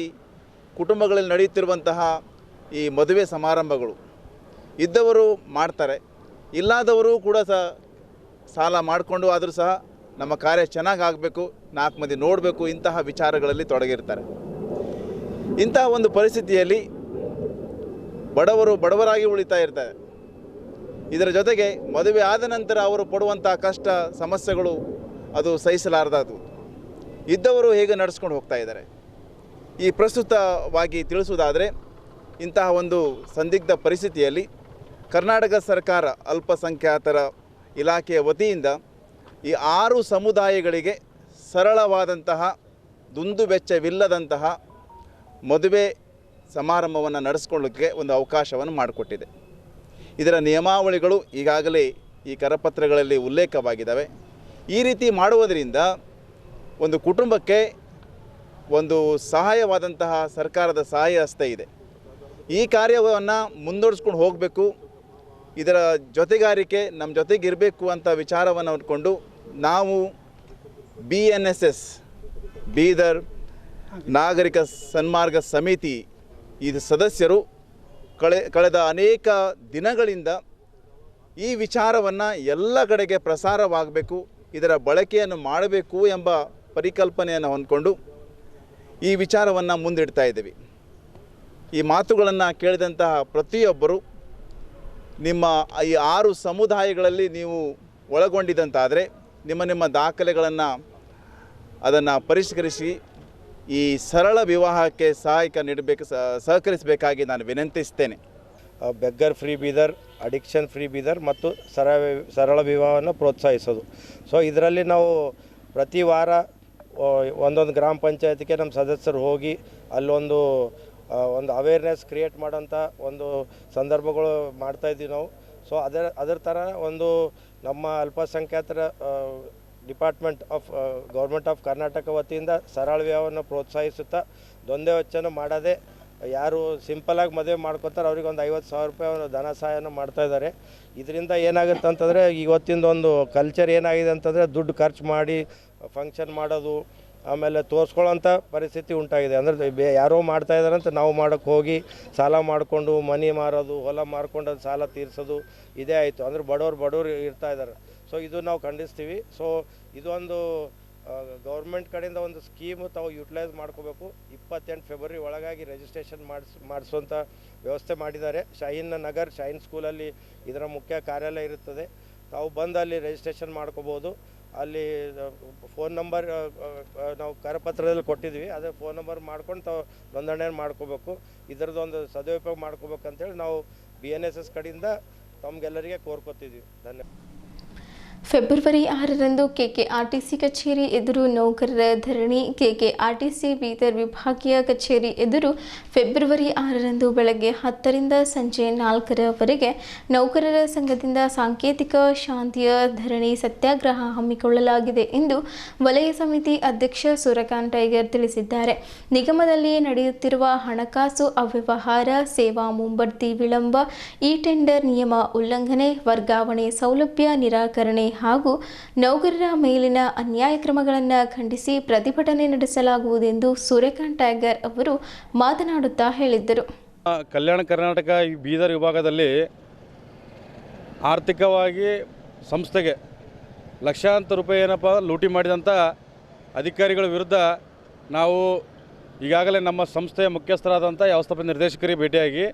ಕುಟುಂಬಗಳಲ್ಲಿ ನಡೆಯುತ್ತಿರುವಂತಹ ಈ ಮದುವೆ ಸಮಾರಂಭಗಳು ಇದ್ದವರು ಮಾಡ್ತಾರೆ, ಇಲ್ಲದವರು ಕೂಡ ಸಾಲ ಮಾಡಿಕೊಂಡು ಆದರೂ ಸಹ ನಮ್ಮ ಕಾರ್ಯ ಚೆನ್ನಾಗಿ ಆಗಬೇಕು, 4 ಮಂದಿ ನೋಡಬೇಕು, ಇಂತಹ ವಿಚಾರಗಳಲ್ಲಿ ತೊಡಗಿರ್ತಾರೆ. ಇಂತಹ ಒಂದು ಪರಿಸ್ಥಿತಿಯಲ್ಲಿ ಬಡವರು ಬಡವರಾಗಿ ಉಳಿತಾ ಇರ್ತಾರೆ. ಇದರ ಜೊತೆಗೆ ಮದುವೆ ಆದ ನಂತರ ಅವರು ಪಡುವಂಥ ಕಷ್ಟ ಸಮಸ್ಯೆಗಳು ಅದು ಸಹಿಸಲಾರದು. ಇದ್ದವರು ಹೇಗೆ ನಡೆಸ್ಕೊಂಡು ಹೋಗ್ತಾ ಇದ್ದಾರೆ. ಈ ಪ್ರಸ್ತುತವಾಗಿ ತಿಳಿಸುವುದಾದರೆ ಇಂತಹ ಒಂದು ಸಂದಿಗ್ಧ ಪರಿಸ್ಥಿತಿಯಲ್ಲಿ ಕರ್ನಾಟಕ ಸರ್ಕಾರ ಅಲ್ಪಸಂಖ್ಯಾತರ ಇಲಾಖೆಯ ವತಿಯಿಂದ ಈ 6 ಸಮುದಾಯಗಳಿಗೆ ಸರಳವಾದಂತಹ ದುಂದು ವೆಚ್ಚವಿಲ್ಲದಂತಹ ಮದುವೆ ಸಮಾರಂಭವನ್ನು ನಡೆಸ್ಕೊಳ್ಳೋಕ್ಕೆ ಒಂದು ಅವಕಾಶವನ್ನು ಮಾಡಿಕೊಟ್ಟಿದೆ. ಇದರ ನಿಯಮಾವಳಿಗಳು ಈಗಾಗಲೇ ಈ ಕರಪತ್ರಗಳಲ್ಲಿ ಉಲ್ಲೇಖವಾಗಿದ್ದಾವೆ. ಈ ರೀತಿ ಮಾಡುವುದರಿಂದ ಒಂದು ಕುಟುಂಬಕ್ಕೆ ಒಂದು ಸಹಾಯವಾದಂತಹ ಸರ್ಕಾರದ ಸಹಾಯ ಹಸ್ತ ಇದೆ. ಈ ಕಾರ್ಯವನ್ನು ಮುಂದುವರಿಸ್ಕೊಂಡು ಹೋಗಬೇಕು, ಇದರ ಜೊತೆಗಾರಿಕೆ ನಮ್ಮ ಜೊತೆಗಿರಬೇಕು ಅಂತ ವಿಚಾರವನ್ನು ಅಂದ್ಕೊಂಡು ನಾವು BNSS ಬೀದರ್ ನಾಗರಿಕ ಸನ್ಮಾರ್ಗ ಸಮಿತಿ ಇದು ಸದಸ್ಯರು ಕಳೆದ ಅನೇಕ ದಿನಗಳಿಂದ ಈ ವಿಚಾರವನ್ನು ಎಲ್ಲ ಕಡೆಗೆ ಪ್ರಸಾರವಾಗಬೇಕು, ಇದರ ಬಳಕೆಯನ್ನು ಮಾಡಬೇಕು ಎಂಬ ಪರಿಕಲ್ಪನೆಯನ್ನು ಹೊಂದ್ಕೊಂಡು ಈ ವಿಚಾರವನ್ನು ಮುಂದಿಡ್ತಾ ಇದ್ದೀವಿ. ಈ ಮಾತುಗಳನ್ನು ಕೇಳಿದಂತಹ ಪ್ರತಿಯೊಬ್ಬರು ನಿಮ್ಮ ಈ 6 ಸಮುದಾಯಗಳಲ್ಲಿ ನೀವು ಒಳಗೊಂಡಿದ್ದಂತಾದರೆ ನಿಮ್ಮ ದಾಖಲೆಗಳನ್ನು ಅದನ್ನು ಪರಿಷ್ಕರಿಸಿ ಈ ಸರಳ ವಿವಾಹಕ್ಕೆ ಸಹಕರಿಸಬೇಕಾಗಿ ನಾನು ವಿನಂತಿಸ್ತೇನೆ. Beggar free Bidar, addiction free Bidar ಮತ್ತು ಸರಳ ವಿವಾಹವನ್ನು ಪ್ರೋತ್ಸಾಹಿಸೋದು. ಸೊ ಇದರಲ್ಲಿ ನಾವು ಪ್ರತಿ ವಾರ ಒಂದೊಂದು ಗ್ರಾಮ ಪಂಚಾಯತಿಗೆ ನಮ್ಮ ಸದಸ್ಯರು ಹೋಗಿ ಅಲ್ಲೊಂದು ಅವೇರ್ನೆಸ್ ಕ್ರಿಯೇಟ್ ಮಾಡೋಂಥ ಒಂದು ಸಂದರ್ಭಗಳು ಮಾಡ್ತಾಯಿದ್ದೀವಿ ನಾವು. ಸೊ ಅದರ ಥರ ಒಂದು ನಮ್ಮ ಅಲ್ಪಸಂಖ್ಯಾತರ department of government of Karnataka ವತಿಯಿಂದ ಸರಳ ವಿವಾಹವನ್ನು ಪ್ರೋತ್ಸಾಹಿಸುತ್ತಾ ದ್ವಂದ್ವ ವೆಚ್ಚನ ಮಾಡದೆ ಯಾರು ಸಿಂಪಲಾಗಿ ಮದುವೆ ಮಾಡ್ಕೋತಾರೆ ಅವ್ರಿಗೆ ಒಂದು ₹50,000 ಧನ ಸಹಾಯನ ಮಾಡ್ತಾಯಿದ್ದಾರೆ. ಇದರಿಂದ ಏನಾಗುತ್ತೆ ಅಂತಂದರೆ ಇವತ್ತಿಂದ ಒಂದು ಕಲ್ಚರ್ ಏನಾಗಿದೆ ಅಂತಂದರೆ ದುಡ್ಡು ಖರ್ಚು ಮಾಡಿ ಫಂಕ್ಷನ್ ಮಾಡೋದು, ಆಮೇಲೆ ತೋರಿಸ್ಕೊಳ್ಳೋಂಥ ಪರಿಸ್ಥಿತಿ ಉಂಟಾಗಿದೆ. ಅಂದರೆ ಯಾರೋ ಮಾಡ್ತಾಯಿದ್ದಾರೆ ಅಂತ ನಾವು ಮಾಡೋಕ್ಕೆ ಹೋಗಿ ಸಾಲ ಮಾಡಿಕೊಂಡು ಮನೆ ಮಾರೋದು, ಹೊಲ ಮಾರ್ಕೊಂಡು ಅದು ಸಾಲ ತೀರಿಸೋದು ಇದೇ ಆಯಿತು. ಅಂದರೆ ಬಡವರು ಇರ್ತಾಯಿದ್ದಾರೆ. ಸೊ ಇದು ನಾವು ಖಂಡಿಸ್ತೀವಿ. ಸೊ ಇದೊಂದು ಗೌರ್ಮೆಂಟ್ ಕಡೆಯಿಂದ ಒಂದು ಸ್ಕೀಮು ತಾವು ಯುಟಿಲೈಸ್ ಮಾಡ್ಕೋಬೇಕು. 28 ಫೆಬ್ರವರಿ ಒಳಗಾಗಿ ರಿಜಿಸ್ಟ್ರೇಷನ್ ಮಾಡಿಸುವಂಥ ವ್ಯವಸ್ಥೆ ಮಾಡಿದ್ದಾರೆ. ಶಾಹೀನ್ ನಗರ್ ಶಾಹೀನ್ ಸ್ಕೂಲಲ್ಲಿ ಇದರ ಮುಖ್ಯ ಕಾರ್ಯಾಲಯ ಇರುತ್ತದೆ. ತಾವು ಬಂದು ಅಲ್ಲಿ ರಿಜಿಸ್ಟ್ರೇಷನ್ ಮಾಡ್ಕೋಬೋದು. ಅಲ್ಲಿ ಫೋನ್ ನಂಬರ್ ನಾವು ಕರಪತ್ರದಲ್ಲಿ ಕೊಟ್ಟಿದ್ವಿ, ಅದೇ ಫೋನ್ ನಂಬರ್ ಮಾಡ್ಕೊಂಡು ತಾವು ನೋಂದಣಿಯನ್ನು ಮಾಡ್ಕೋಬೇಕು. ಇದರದ್ದು ಒಂದು ಸದುಪಯೋಗ ಮಾಡ್ಕೋಬೇಕಂತೇಳಿ ನಾವು BNSS ಕಡೆಯಿಂದ ತಮಗೆಲ್ಲರಿಗೆ ಕೋರ್ಕೋತಿದ್ವಿ. ಧನ್ಯವಾದ. ಫೆಬ್ರವರಿ 6ರಂದು KKRTC ಕಚೇರಿ ಎದುರು ನೌಕರರ ಧರಣಿ. KKRTC ಬೀದರ್ ವಿಭಾಗೀಯ ಕಚೇರಿ ಎದುರು ಫೆಬ್ರವರಿ 6ರಂದು ಬೆಳಗ್ಗೆ 10ರಿಂದ ಸಂಜೆ 4ರವರೆಗೆ ನೌಕರರ ಸಂಘದಿಂದ ಸಾಂಕೇತಿಕ ಶಾಂತಿಯ ಧರಣಿ ಸತ್ಯಾಗ್ರಹ ಹಮ್ಮಿಕೊಳ್ಳಲಾಗಿದೆ ಎಂದು ವಲಯ ಸಮಿತಿ ಅಧ್ಯಕ್ಷ ಸೂರ್ಯಕಾಂತ್ ಟೈಗರ್ ತಿಳಿಸಿದ್ದಾರೆ. ನಿಗಮದಲ್ಲಿ ನಡೆಯುತ್ತಿರುವ ಹಣಕಾಸು ಅವ್ಯವಹಾರ, ಸೇವಾ ಮುಂಬಡ್ತಿ ವಿಳಂಬ, ಇ ಟೆಂಡರ್ ನಿಯಮ ಉಲ್ಲಂಘನೆ, ವರ್ಗಾವಣೆ ಸೌಲಭ್ಯ ನಿರಾಕರಣೆ ಹಾಗೂ ನೌಕರರ ಮೇಲಿನ ಅನ್ಯಾಯ ಕ್ರಮಗಳನ್ನು ಖಂಡಿಸಿ ಪ್ರತಿಭಟನೆ ನಡೆಸಲಾಗುವುದೆಂದು ಸೂರ್ಯಕಾಂತ್ ಟೈಗರ್ ಅವರು ಮಾತನಾಡುತ್ತಾ ಹೇಳಿದ್ದರು. ಕಲ್ಯಾಣ ಕರ್ನಾಟಕ ಬೀದರ್ ವಿಭಾಗದಲ್ಲಿ ಆರ್ಥಿಕವಾಗಿ ಸಂಸ್ಥೆಗೆ ಲಕ್ಷಾಂತರ ರೂಪಾಯಿ ಏನಪ್ಪ ಲೂಟಿ ಮಾಡಿದಂಥ ಅಧಿಕಾರಿಗಳ ವಿರುದ್ಧ ನಾವು ಈಗಾಗಲೇ ನಮ್ಮ ಸಂಸ್ಥೆಯ ಮುಖ್ಯಸ್ಥರಾದಂಥ ವ್ಯವಸ್ಥಾಪಕ ನಿರ್ದೇಶಕರಿಗೆ ಭೇಟಿಯಾಗಿ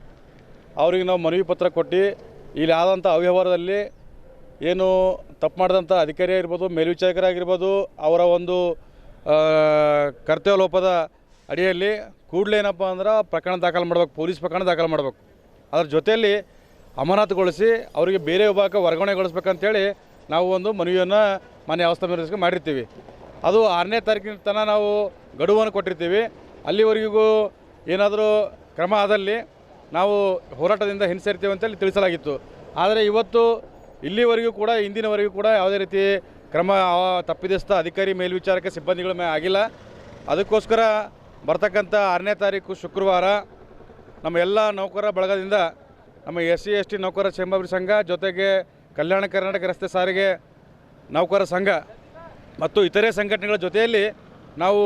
ಅವರಿಗೆ ನಾವು ಮನವಿ ಪತ್ರ ಕೊಟ್ಟು ಇಲ್ಲಿ ಆದಂಥ ಅವ್ಯವಹಾರದಲ್ಲಿ ಏನು ತಪ್ಪು ಮಾಡಿದಂಥ ಅಧಿಕಾರಿ ಆಗಿರ್ಬೋದು, ಮೇಲ್ವಿಚಾರಕರಾಗಿರ್ಬೋದು, ಅವರ ಒಂದು ಕರ್ತವ್ಯ ಲೋಪದ ಅಡಿಯಲ್ಲಿ ಕೂಡಲೇ ಏನಪ್ಪ ಅಂದ್ರೆ ಪ್ರಕರಣ ದಾಖಲು ಮಾಡಬೇಕು, ಪೊಲೀಸ್ ಪ್ರಕರಣ ದಾಖಲು ಮಾಡಬೇಕು. ಅದರ ಜೊತೆಯಲ್ಲಿ ಅಮಾನತುಗೊಳಿಸಿ ಅವರಿಗೆ ಬೇರೆ ವಿಭಾಗಕ್ಕೆ ವರ್ಗಾವಣೆಗೊಳಿಸ್ಬೇಕಂತೇಳಿ ನಾವು ಒಂದು ಮನವಿಯನ್ನು ಮಾನ್ಯ ವ್ಯವಸ್ಥಾಪಕ ನಿರ್ದೇಶಕ ಮಾಡಿರ್ತೀವಿ. ಅದು 6ನೇ ತಾರೀಕಿನ ತನಕ ನಾವು ಗಡುವನ್ನು ಕೊಟ್ಟಿರ್ತೀವಿ. ಅಲ್ಲಿವರೆಗೂ ಏನಾದರೂ ಕ್ರಮ ಆದಲ್ಲಿ ನಾವು ಹೋರಾಟದಿಂದ ಹಿಂಸರಿತೀವಿ ಅಂತೇಳಿ ತಿಳಿಸಲಾಗಿತ್ತು. ಆದರೆ ಇವತ್ತು ಇಲ್ಲಿವರೆಗೂ ಕೂಡ ಇಂದಿನವರೆಗೂ ಕೂಡ ಯಾವುದೇ ರೀತಿ ಕ್ರಮ ತಪ್ಪಿದಸ್ಥ ಅಧಿಕಾರಿ ಮೇಲ್ವಿಚಾರಕ ಸಿಬ್ಬಂದಿಗಳ ಮೇಲೆ ಆಗಿಲ್ಲ. ಅದಕ್ಕೋಸ್ಕರ ಬರ್ತಕ್ಕಂಥ 6ನೇ ತಾರೀಕು ಶುಕ್ರವಾರ ನಮ್ಮ ಎಲ್ಲ ನೌಕರರ ಬಳಗದಿಂದ ನಮ್ಮ SC/ST ನೌಕರರ ಕ್ಷೇಮಾಭಿವೃದ್ಧಿ ಸಂಘ ಜೊತೆಗೆ ಕಲ್ಯಾಣ ಕರ್ನಾಟಕ ರಸ್ತೆ ಸಾರಿಗೆ ನೌಕರರ ಸಂಘ ಮತ್ತು ಇತರೆ ಸಂಘಟನೆಗಳ ಜೊತೆಯಲ್ಲಿ ನಾವು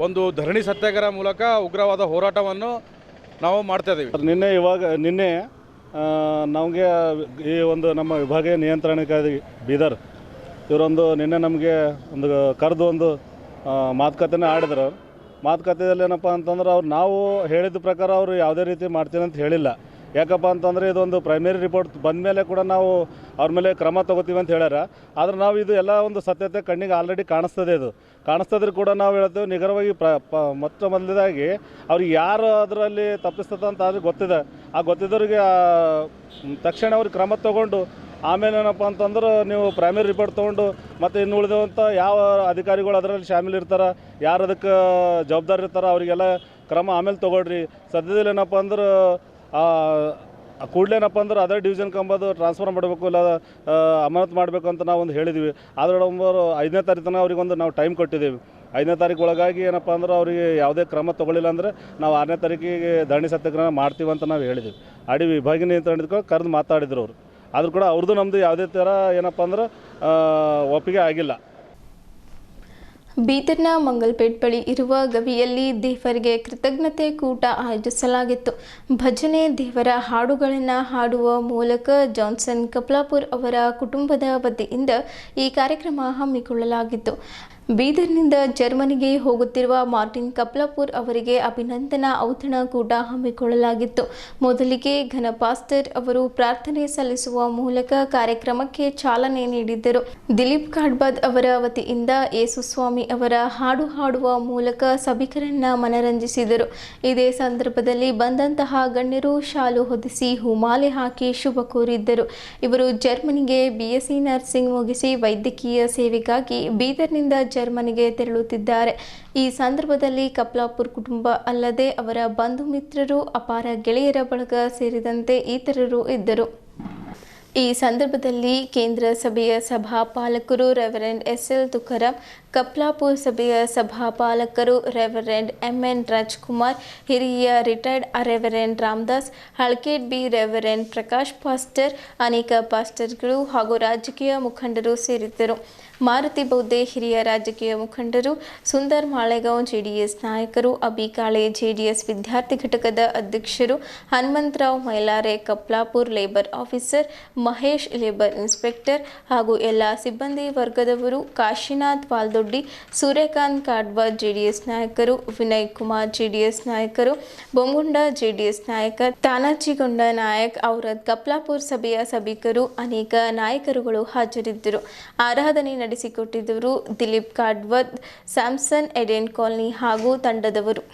ಒಂದು ಧರಣಿ ಸತ್ಯಾಗ್ರಹ ಮೂಲಕ ಉಗ್ರವಾದ ಹೋರಾಟವನ್ನು ನಾವು ಮಾಡ್ತಾಯಿದ್ದೀವಿ. ನಿನ್ನೆ ನಮಗೆ ಈ ಒಂದು ನಮ್ಮ ವಿಭಾಗೀಯ ನಿಯಂತ್ರಣಾಧಿಕಾರಿ ಬೀದರ್ ಇವರೊಂದು ನಿನ್ನೆ ನಮಗೆ ಒಂದು ಕರೆದು ಒಂದು ಮಾತುಕತೆನೇ ಆಡಿದ್ರು. ಮಾತುಕತೆಯಲ್ಲಿ ಏನಪ್ಪ ಅಂತಂದ್ರೆ ನಾವು ಹೇಳಿದ ಪ್ರಕಾರ ಅವರು ಯಾವುದೇ ರೀತಿ ಮಾಡ್ತೀನಿ ಅಂತ ಹೇಳಿಲ್ಲ. ಯಾಕಪ್ಪ ಅಂತಂದರೆ ಇದೊಂದು ಪ್ರೈಮರಿ ರಿಪೋರ್ಟ್ ಬಂದ ಮೇಲೆ ಕೂಡ ನಾವು ಅವ್ರ ಮೇಲೆ ಕ್ರಮ ತೊಗೋತೀವಿ ಅಂತ ಹೇಳ್ಯಾರ. ಆದರೆ ನಾವು ಇದು ಎಲ್ಲ ಒಂದು ಸತ್ಯತೆ ಕಣ್ಣಿಗೆ ಆಲ್ರೆಡಿ ಕಾಣಿಸ್ತದ್ರೆ ಕೂಡ ನಾವು ಹೇಳ್ತೇವೆ ನಿಖರವಾಗಿ ಮೊದಲದಾಗಿ ಅವ್ರಿಗೆ ಯಾರು ಅದರಲ್ಲಿ ತಪ್ಪಿಸ್ತದ ಅಂತ ಆದರೆ ಗೊತ್ತಿದೆ. ಆ ಗೊತ್ತಿದ್ದವ್ರಿಗೆ ತಕ್ಷಣ ಅವ್ರಿಗೆ ಕ್ರಮ ತೊಗೊಂಡು ಆಮೇಲೆ ಏನಪ್ಪ ಅಂತಂದ್ರೆ ನೀವು ಪ್ರೈಮರಿ ರಿಪೋರ್ಟ್ ತೊಗೊಂಡು ಮತ್ತು ಇನ್ನು ಉಳಿದಂಥ ಯಾವ ಅಧಿಕಾರಿಗಳು ಅದರಲ್ಲಿ ಶಾಮಿಲ್ ಇರ್ತಾರೆ, ಯಾರು ಅದಕ್ಕೆ ಜವಾಬ್ದಾರಿ ಇರ್ತಾರೆ ಅವರಿಗೆಲ್ಲ ಕ್ರಮ ಆಮೇಲೆ ತೊಗೊಳ್ರಿ. ಸದ್ಯದಲ್ಲಿ ಏನಪ್ಪ ಅಂದ್ರೆ ಕೂಡಲೇನಪ್ಪ ಅಂದ್ರೆ ಅದೇ ಡಿವಿಷನ್ ಕಂಬದು ಟ್ರಾನ್ಸ್ಫರ್ ಮಾಡಬೇಕು, ಇಲ್ಲ ಅಮಾನತು ಮಾಡಬೇಕು ಅಂತ ನಾವು ಒಂದು ಹೇಳಿದ್ವಿ. ಆದರೆ 5ನೇ ತಾರೀಕು ತನಕ ಅವ್ರಿಗೊಂದು ನಾವು ಟೈಮ್ ಕೊಟ್ಟಿದ್ದೀವಿ. 5ನೇ ತಾರೀಕು ಒಳಗಾಗಿ ಏನಪ್ಪ ಅಂದ್ರೆ ಅವರಿಗೆ ಯಾವುದೇ ಕ್ರಮ ತೊಗೊಳ್ಳಿಲ್ಲ ಅಂದರೆ ನಾವು 6ನೇ ತಾರೀಕಿಗೆ ಧರಣಿ ಸತ್ಯಾಗ್ರಹ ಮಾಡ್ತೀವಿ ಅಂತ ನಾವು ಹೇಳಿದ್ವಿ. ವಿಭಾಗೀಯ ನಿಯಂತ್ರಣ ಕರೆದು ಮಾತಾಡಿದ್ರು ಅವರು. ಆದರೂ ಕೂಡ ಅವ್ರದ್ದು ನಮ್ಮದು ಯಾವುದೇ ಥರ ಏನಪ್ಪ ಅಂದ್ರೆ ಒಪ್ಪಿಗೆ ಆಗಿಲ್ಲ. ಬೀದರ್ನ ಮಂಗಲ್ಪೇಟ್ ಬಳಿ ಇರುವ ಗವಿಯಲ್ಲಿ ದೇವರಿಗೆ ಕೃತಜ್ಞತೆ ಕೂಟ ಆಯೋಜಿಸಲಾಗಿತ್ತು. ಭಜನೆ, ದೇವರ ಹಾಡುಗಳನ್ನು ಹಾಡುವ ಮೂಲಕ ಜಾನ್ಸನ್ ಕಪ್ಲಾಪುರ್ ಅವರ ಕುಟುಂಬದ ವತಿಯಿಂದ ಈ ಕಾರ್ಯಕ್ರಮ ಹಮ್ಮಿಕೊಳ್ಳಲಾಗಿತ್ತು. ಬೀದರ್ನಿಂದ ಜರ್ಮನಿಗೆ ಹೋಗುತ್ತಿರುವ ಮಾರ್ಟಿನ್ ಕಪ್ಲಾಪುರ್ ಅವರಿಗೆ ಅಭಿನಂದನಾ ಔತಣಕೂಟ ಹಮ್ಮಿಕೊಳ್ಳಲಾಗಿತ್ತು. ಮೊದಲಿಗೆ ಘನಪಾಸ್ತರ್ ಅವರು ಪ್ರಾರ್ಥನೆ ಸಲ್ಲಿಸುವ ಮೂಲಕ ಕಾರ್ಯಕ್ರಮಕ್ಕೆ ಚಾಲನೆ ನೀಡಿದ್ದರು. ದಿಲೀಪ್ ಕಾಡ್ಬಾದ್ ಅವರ ವತಿಯಿಂದ ಯೇಸುಸ್ವಾಮಿ ಅವರ ಹಾಡು ಹಾಡುವ ಮೂಲಕ ಸಭಿಕರನ್ನ ಮನರಂಜಿಸಿದರು. ಇದೇ ಸಂದರ್ಭದಲ್ಲಿ ಬಂದಂತಹ ಗಣ್ಯರು ಶಾಲು ಹೊದಿಸಿ ಹೂಮಾಲೆ ಹಾಕಿ ಶುಭ ಕೋರಿದ್ದರು. ಇವರು ಜರ್ಮನಿಗೆ BSc ನರ್ಸಿಂಗ್ ಮುಗಿಸಿ ವೈದ್ಯಕೀಯ ಸೇವೆಗಾಗಿ ಬೀದರ್ನಿಂದ ಜರ್ಮನಿಗೆ ತೆರಳುತ್ತಿದ್ದಾರೆ. ಈ ಸಂದರ್ಭದಲ್ಲಿ ಕಪ್ಲಾಪುರ್ ಕುಟುಂಬ ಅಲ್ಲದೆ ಅವರ ಬಂಧು ಮಿತ್ರರು, ಅಪಾರ ಗೆಳೆಯರ ಬಳಗ ಸೇರಿದಂತೆ ಇತರರು ಇದ್ದರು. ಈ ಸಂದರ್ಭದಲ್ಲಿ ಕೇಂದ್ರ ಸಭೆಯ ಸಭಾಪಾಲಕರು ರೆವರೆಂಡ್ SL ತುಕಾರಾಮ್, ಕಪ್ಲಾಪುರ್ ಸಭೆಯ ಸಭಾಪಾಲಕರು ರೆವರೆಂಡ್ MN ರಾಜ್ಕುಮಾರ್, ಹಿರಿಯ retired reverend Ramdas, Halket B reverend Prakash pastor, ಅನೇಕ ಪಾಸ್ಟರ್ಗಳು ಹಾಗೂ ರಾಜಕೀಯ ಮುಖಂಡರು ಸೇರಿದ್ದರು. ಮಾರುತಿ ಬೌದ್ಧೆ ಹಿರಿಯ ರಾಜಕೀಯ ಮುಖಂಡರು, ಸುಂದರ್ ಮಾಳೆಗಾಂವ್ ಜೆಡಿಎಸ್ ನಾಯಕರು, ಅಬಿಕಾಳೆ ಜೆಡಿಎಸ್ ವಿದ್ಯಾರ್ಥಿ ಘಟಕದ ಅಧ್ಯಕ್ಷರು, Hanumantrao Mailare Kaplapur labour officer, Mahesh labour inspector ಹಾಗೂ ಎಲ್ಲ ಸಿಬ್ಬಂದಿ ವರ್ಗದವರು, ಕಾಶಿನಾಥ್ ವಾಲ್ದೊಡ್ಡಿ, ಸೂರ್ಯಕಾಂತ್ ಕಾಡ್ವಾದ್ ಜೆಡಿಎಸ್ ನಾಯಕರು, ವಿನಯ್ ಕುಮಾರ್ ಜೆಡಿಎಸ್ ನಾಯಕರು, ಬೊಂಗುಂಡ ಜೆಡಿಎಸ್ ನಾಯಕ, ತಾನಾಜಿಗೊಂಡ ನಾಯಕ್, ಔರದ್ ಕಪ್ಲಾಪುರ್ ಸಭೆಯ ಸಭಿಕರು, ಅನೇಕ ನಾಯಕರುಗಳು ಹಾಜರಿದ್ದರು. ಆರಾಧನೆ ನಡೆಸಿಕೊಟ್ಟಿದ್ದವರು ದಿಲೀಪ್ ಕಾಡ್ವದ್, ಸ್ಯಾಮ್ಸನ್ ಎಡೆನ್ ಕಾಲನಿ ಹಾಗೂ ತಂಡದವರು.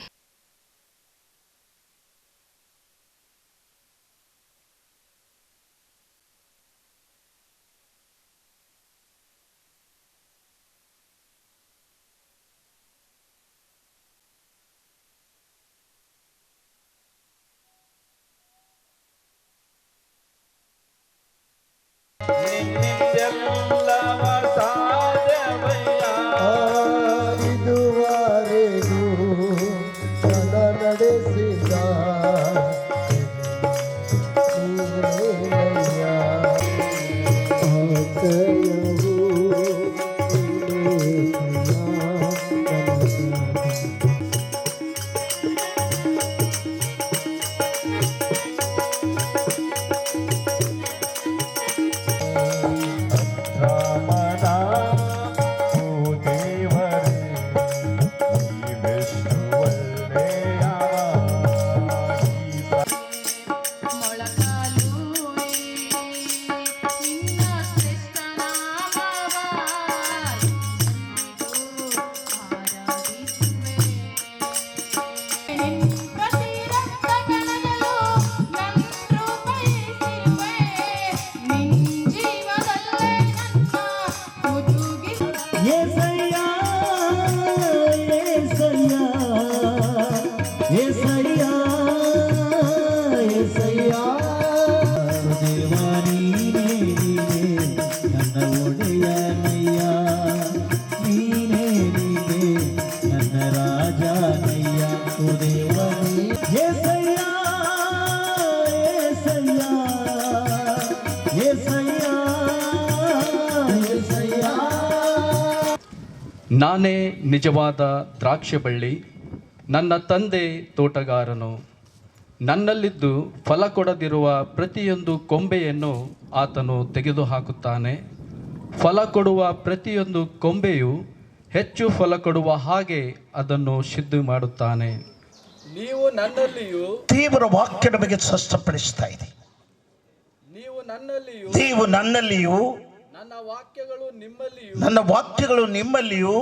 ನಾನೇ ನಿಜವಾದ ದ್ರಾಕ್ಷಿ ಬಳ್ಳಿ, ನನ್ನ ತಂದೆ ತೋಟಗಾರನು. ನನ್ನಲ್ಲಿದ್ದು ಫಲ ಕೊಡದಿರುವ ಪ್ರತಿಯೊಂದು ಕೊಂಬೆಯನ್ನು ಆತನು ತೆಗೆದುಹಾಕುತ್ತಾನೆ. ಫಲ ಕೊಡುವ ಪ್ರತಿಯೊಂದು ಕೊಂಬೆಯು ಹೆಚ್ಚು ಫಲ ಕೊಡುವ ಹಾಗೆ ಅದನ್ನು ಸಿದ್ಧ ಮಾಡುತ್ತಾನೆ. ನೀವು ನನ್ನಲ್ಲಿಯೂ, ದೇವರ ವಾಕ್ಯ ನಮಗೆ ಸ್ಪಷ್ಟಪಡಿಸ್ತಾ ಇದೆ. ನೀವು ನನ್ನಲ್ಲಿಯೂ ನನ್ನ ವಾಕ್ಯಗಳು ನಿಮ್ಮಲ್ಲಿಯೂ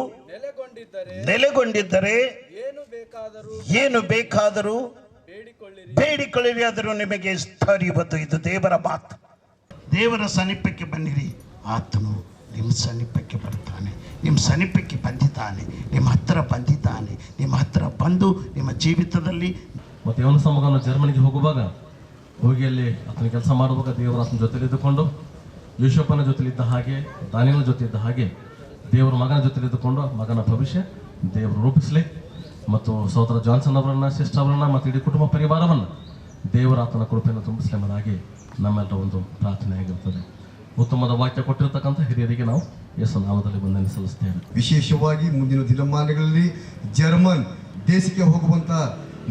ನೆಲೆಗೊಂಡಿದ್ದರೆ ಏನು ಬೇಕಾದರೂ ಬೇಡಿಕೊಳ್ಳಿರಿ, ಆದರೂ ನಿಮಗೆ ದೊರೆಯುವುದು. ಇದು ದೇವರ ಮಾತು. ದೇವರ ಸಮೀಪಕ್ಕೆ ಬನ್ನಿರಿ, ಆತನು ನಿಮ್ಮ ಸಮೀಪಕ್ಕೆ ಬರ್ತಾನೆ, ನಿಮ್ಮ ಸಮೀಪಕ್ಕೆ ಬಂದಿದ್ದಾನೆ, ನಿಮ್ಮ ಹತ್ತಿರ ಬಂದಿದ್ದಾನೆ. ನಿಮ್ಮ ಹತ್ತಿರ ಬಂದು ನಿಮ್ಮ ಜೀವಿತದಲ್ಲಿ ಮತ್ತು ಯವನ ಸಮಗನು ಜರ್ಮನಿಗೆ ಹೋಗುವಾಗ ಹೋಗಿ ಅಲ್ಲಿ ಆತನ ಕೆಲಸ ಮಾಡುವಾಗ ದೇವರ ಆತನ ಜೊತೆಲಿದ್ದುಕೊಂಡು, ಯೂಶಪ್ಪನ ಜೊತೆಲಿದ್ದ ಹಾಗೆ, ದಾನಿಯೇಲನ ಜೊತೆ ಇದ್ದ ಹಾಗೆ ದೇವರ ಮಗನ ಜೊತೆಲಿದ್ದುಕೊಂಡು ಮಗನ ಭವಿಷ್ಯ ದೇವರು ರೂಪಿಸಲಿ. ಮತ್ತು ಸಹೋದರ ಜಾನ್ಸನ್ ಅವರನ್ನ, ಸಿಸ್ಟರ್ ಅವರನ್ನ ಮತ್ತು ಇಡೀ ಕುಟುಂಬ ಪರಿವಾರವನ್ನು ದೇವರ ಆತನ ಕೃಪೆಯನ್ನು ತುಂಬಿಸಲಿ ಎಂಬುದಾಗಿ ನಮ್ಮೆಲ್ಲರ ಒಂದು ಪ್ರಾರ್ಥನೆ ಆಗಿರುತ್ತದೆ. ಉತ್ತಮವಾದ ವಾಕ್ಯ ಕೊಟ್ಟಿರತಕ್ಕಂಥ ಹಿರಿಯರಿಗೆ ನಾವು ಯೇಸು ನಾಮದಲ್ಲಿ ವಂದನೆ ಸಲ್ಲಿಸ್ತೇವೆ. ವಿಶೇಷವಾಗಿ ಮುಂದಿನ ದಿನಮಾನಗಳಲ್ಲಿ ಜರ್ಮನ್ ದೇಶಕ್ಕೆ ಹೋಗುವಂಥ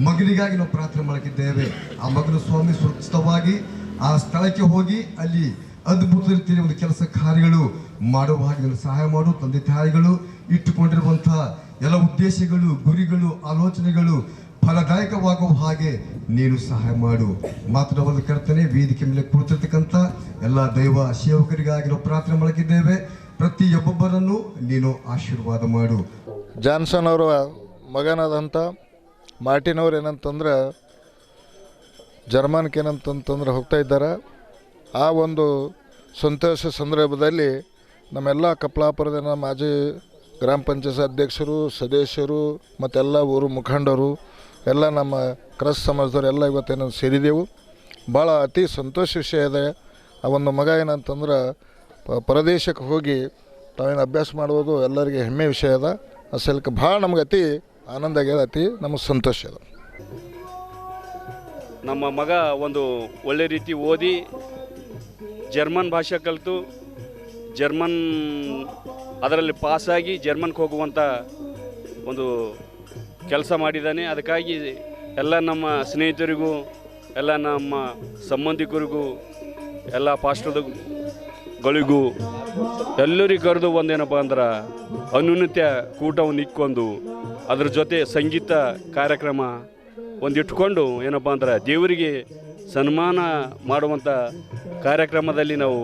ಮಗನಿಗಾಗಿ ನಾವು ಪ್ರಾರ್ಥನೆ ಮಾಡುತ್ತಿದ್ದೇವೆ. ಆ ಮಗನ ಸ್ವಾಮಿ ಸುರಕ್ಷಿತವಾಗಿ ಆ ಸ್ಥಳಕ್ಕೆ ಹೋಗಿ ಅಲ್ಲಿ ಅದ್ಭುತ ರೀತಿಯಲ್ಲಿ ಒಂದು ಕೆಲಸ ಕಾರ್ಯಗಳು ಮಾಡುವ ಹಾಗೆ ಸಹಾಯ ಮಾಡು. ತಂದೆ ತಾಯಿಗಳು ಇಟ್ಟುಕೊಂಡಿರುವಂಥ ಎಲ್ಲ ಉದ್ದೇಶಗಳು, ಗುರಿಗಳು, ಆಲೋಚನೆಗಳು ಫಲದಾಯಕವಾಗುವ ಹಾಗೆ ನೀನು ಸಹಾಯ ಮಾಡು. ಮಾತನಾಡಲು ಕರ್ತನೆ, ವೇದಿಕೆ ಮೇಲೆ ಕುಳಿತಿರ್ತಕ್ಕಂಥ ಎಲ್ಲ ದೈವ ಸೇವಕರಿಗಾಗಿ ನಾವು ಪ್ರಾರ್ಥನೆ ಮಾಡುತ್ತಿದ್ದೇವೆ. ಪ್ರತಿಯೊಬ್ಬೊಬ್ಬರನ್ನು ನೀನು ಆಶೀರ್ವಾದ ಮಾಡು. ಜಾನ್ಸನ್ ಅವರ ಮಗನಾದಂಥ ಮಾರ್ಟಿನ್ ಅವರು ಏನಂತಂದ್ರೆ ಜರ್ಮನ್ಗೆ ಏನಂತಂತಂದ್ರೆ ಹೋಗ್ತಾ ಇದ್ದಾರೆ. ಆ ಒಂದು ಸಂತೋಷ ಸಂದರ್ಭದಲ್ಲಿ ನಮ್ಮೆಲ್ಲ ಕಪ್ಲಾಪುರದ ಮಾಜಿ ಗ್ರಾಮ ಪಂಚಾಯತ್ ಅಧ್ಯಕ್ಷರು, ಸದಸ್ಯರು ಮತ್ತೆಲ್ಲ ಊರು ಮುಖಂಡರು, ಎಲ್ಲ ನಮ್ಮ ಕ್ರಸ್ ಸಮಾಜದವರು ಎಲ್ಲ ಇವತ್ತೇನೋ ಸೇರಿದೆವು. ಭಾಳ ಅತಿ ಸಂತೋಷ ವಿಷಯ ಇದೆ. ಆ ಒಂದು ಮಗ ಏನಂತಂದ್ರೆ ಪರದೇಶಕ್ಕೆ ಹೋಗಿ ತಾವೇನು ಅಭ್ಯಾಸ ಮಾಡುವುದು ಎಲ್ಲರಿಗೆ ಹೆಮ್ಮೆ ವಿಷಯ ಅದ. ಅಸಲಕ್ಕೆ ಭಾಳ ನಮ್ಗೆ ಅತಿ ಆನಂದ ಆಗ್ಯದ, ಅತಿ ನಮಗೆ ಸಂತೋಷ ಅದ. ನಮ್ಮ ಮಗ ಒಂದು ಒಳ್ಳೆ ರೀತಿ ಓದಿ ಜರ್ಮನ್ ಭಾಷೆ ಕಲಿತು ಜರ್ಮನ್ ಅದರಲ್ಲಿ ಪಾಸಾಗಿ ಜರ್ಮನ್ಗೆ ಹೋಗುವಂಥ ಒಂದು ಕೆಲಸ ಮಾಡಿದ್ದಾನೆ. ಅದಕ್ಕಾಗಿ ಎಲ್ಲ ನಮ್ಮ ಸ್ನೇಹಿತರಿಗೂ ಎಲ್ಲ ನಮ್ಮ ಸಂಬಂಧಿಕರಿಗೂ ಎಲ್ಲ ಪಾಸ್ಟರ್ಗಳಿಗೂ ಎಲ್ಲರಿಗೂ ಕರೆದು ಒಂದೇನಪ್ಪ ಅಂದ್ರೆ ಅನುನಿತ್ಯ ಕೂಟವನ್ನು ಇಕ್ಕೊಂಡು ಅದ್ರ ಜೊತೆ ಸಂಗೀತ ಕಾರ್ಯಕ್ರಮ ಒಂದು ಇಟ್ಕೊಂಡು ಏನಪ್ಪ ಅಂದ್ರೆ ದೇವರಿಗೆ ಸನ್ಮಾನ ಮಾಡುವಂಥ ಕಾರ್ಯಕ್ರಮದಲ್ಲಿ ನಾವು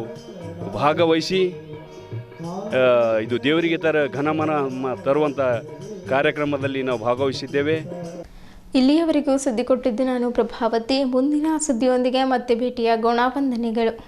ಭಾಗವಹಿಸಿ ಇದು ದೇವರಿಗೆ ಘನಮಾನ ತರುವಂಥ ಕಾರ್ಯಕ್ರಮದಲ್ಲಿ ನಾವು ಭಾಗವಹಿಸಿದ್ದೇವೆ. ಇಲ್ಲಿಯವರೆಗೂ ಸುದ್ದಿ ಕೊಟ್ಟಿದ್ದು ನಾನು ಪ್ರಭಾವತಿ. ಮುಂದಿನ ಸುದ್ದಿಯೊಂದಿಗೆ ಮತ್ತೆ ಭೇಟಿಯಾಗೋಣ. ವಂದನೆಗಳು.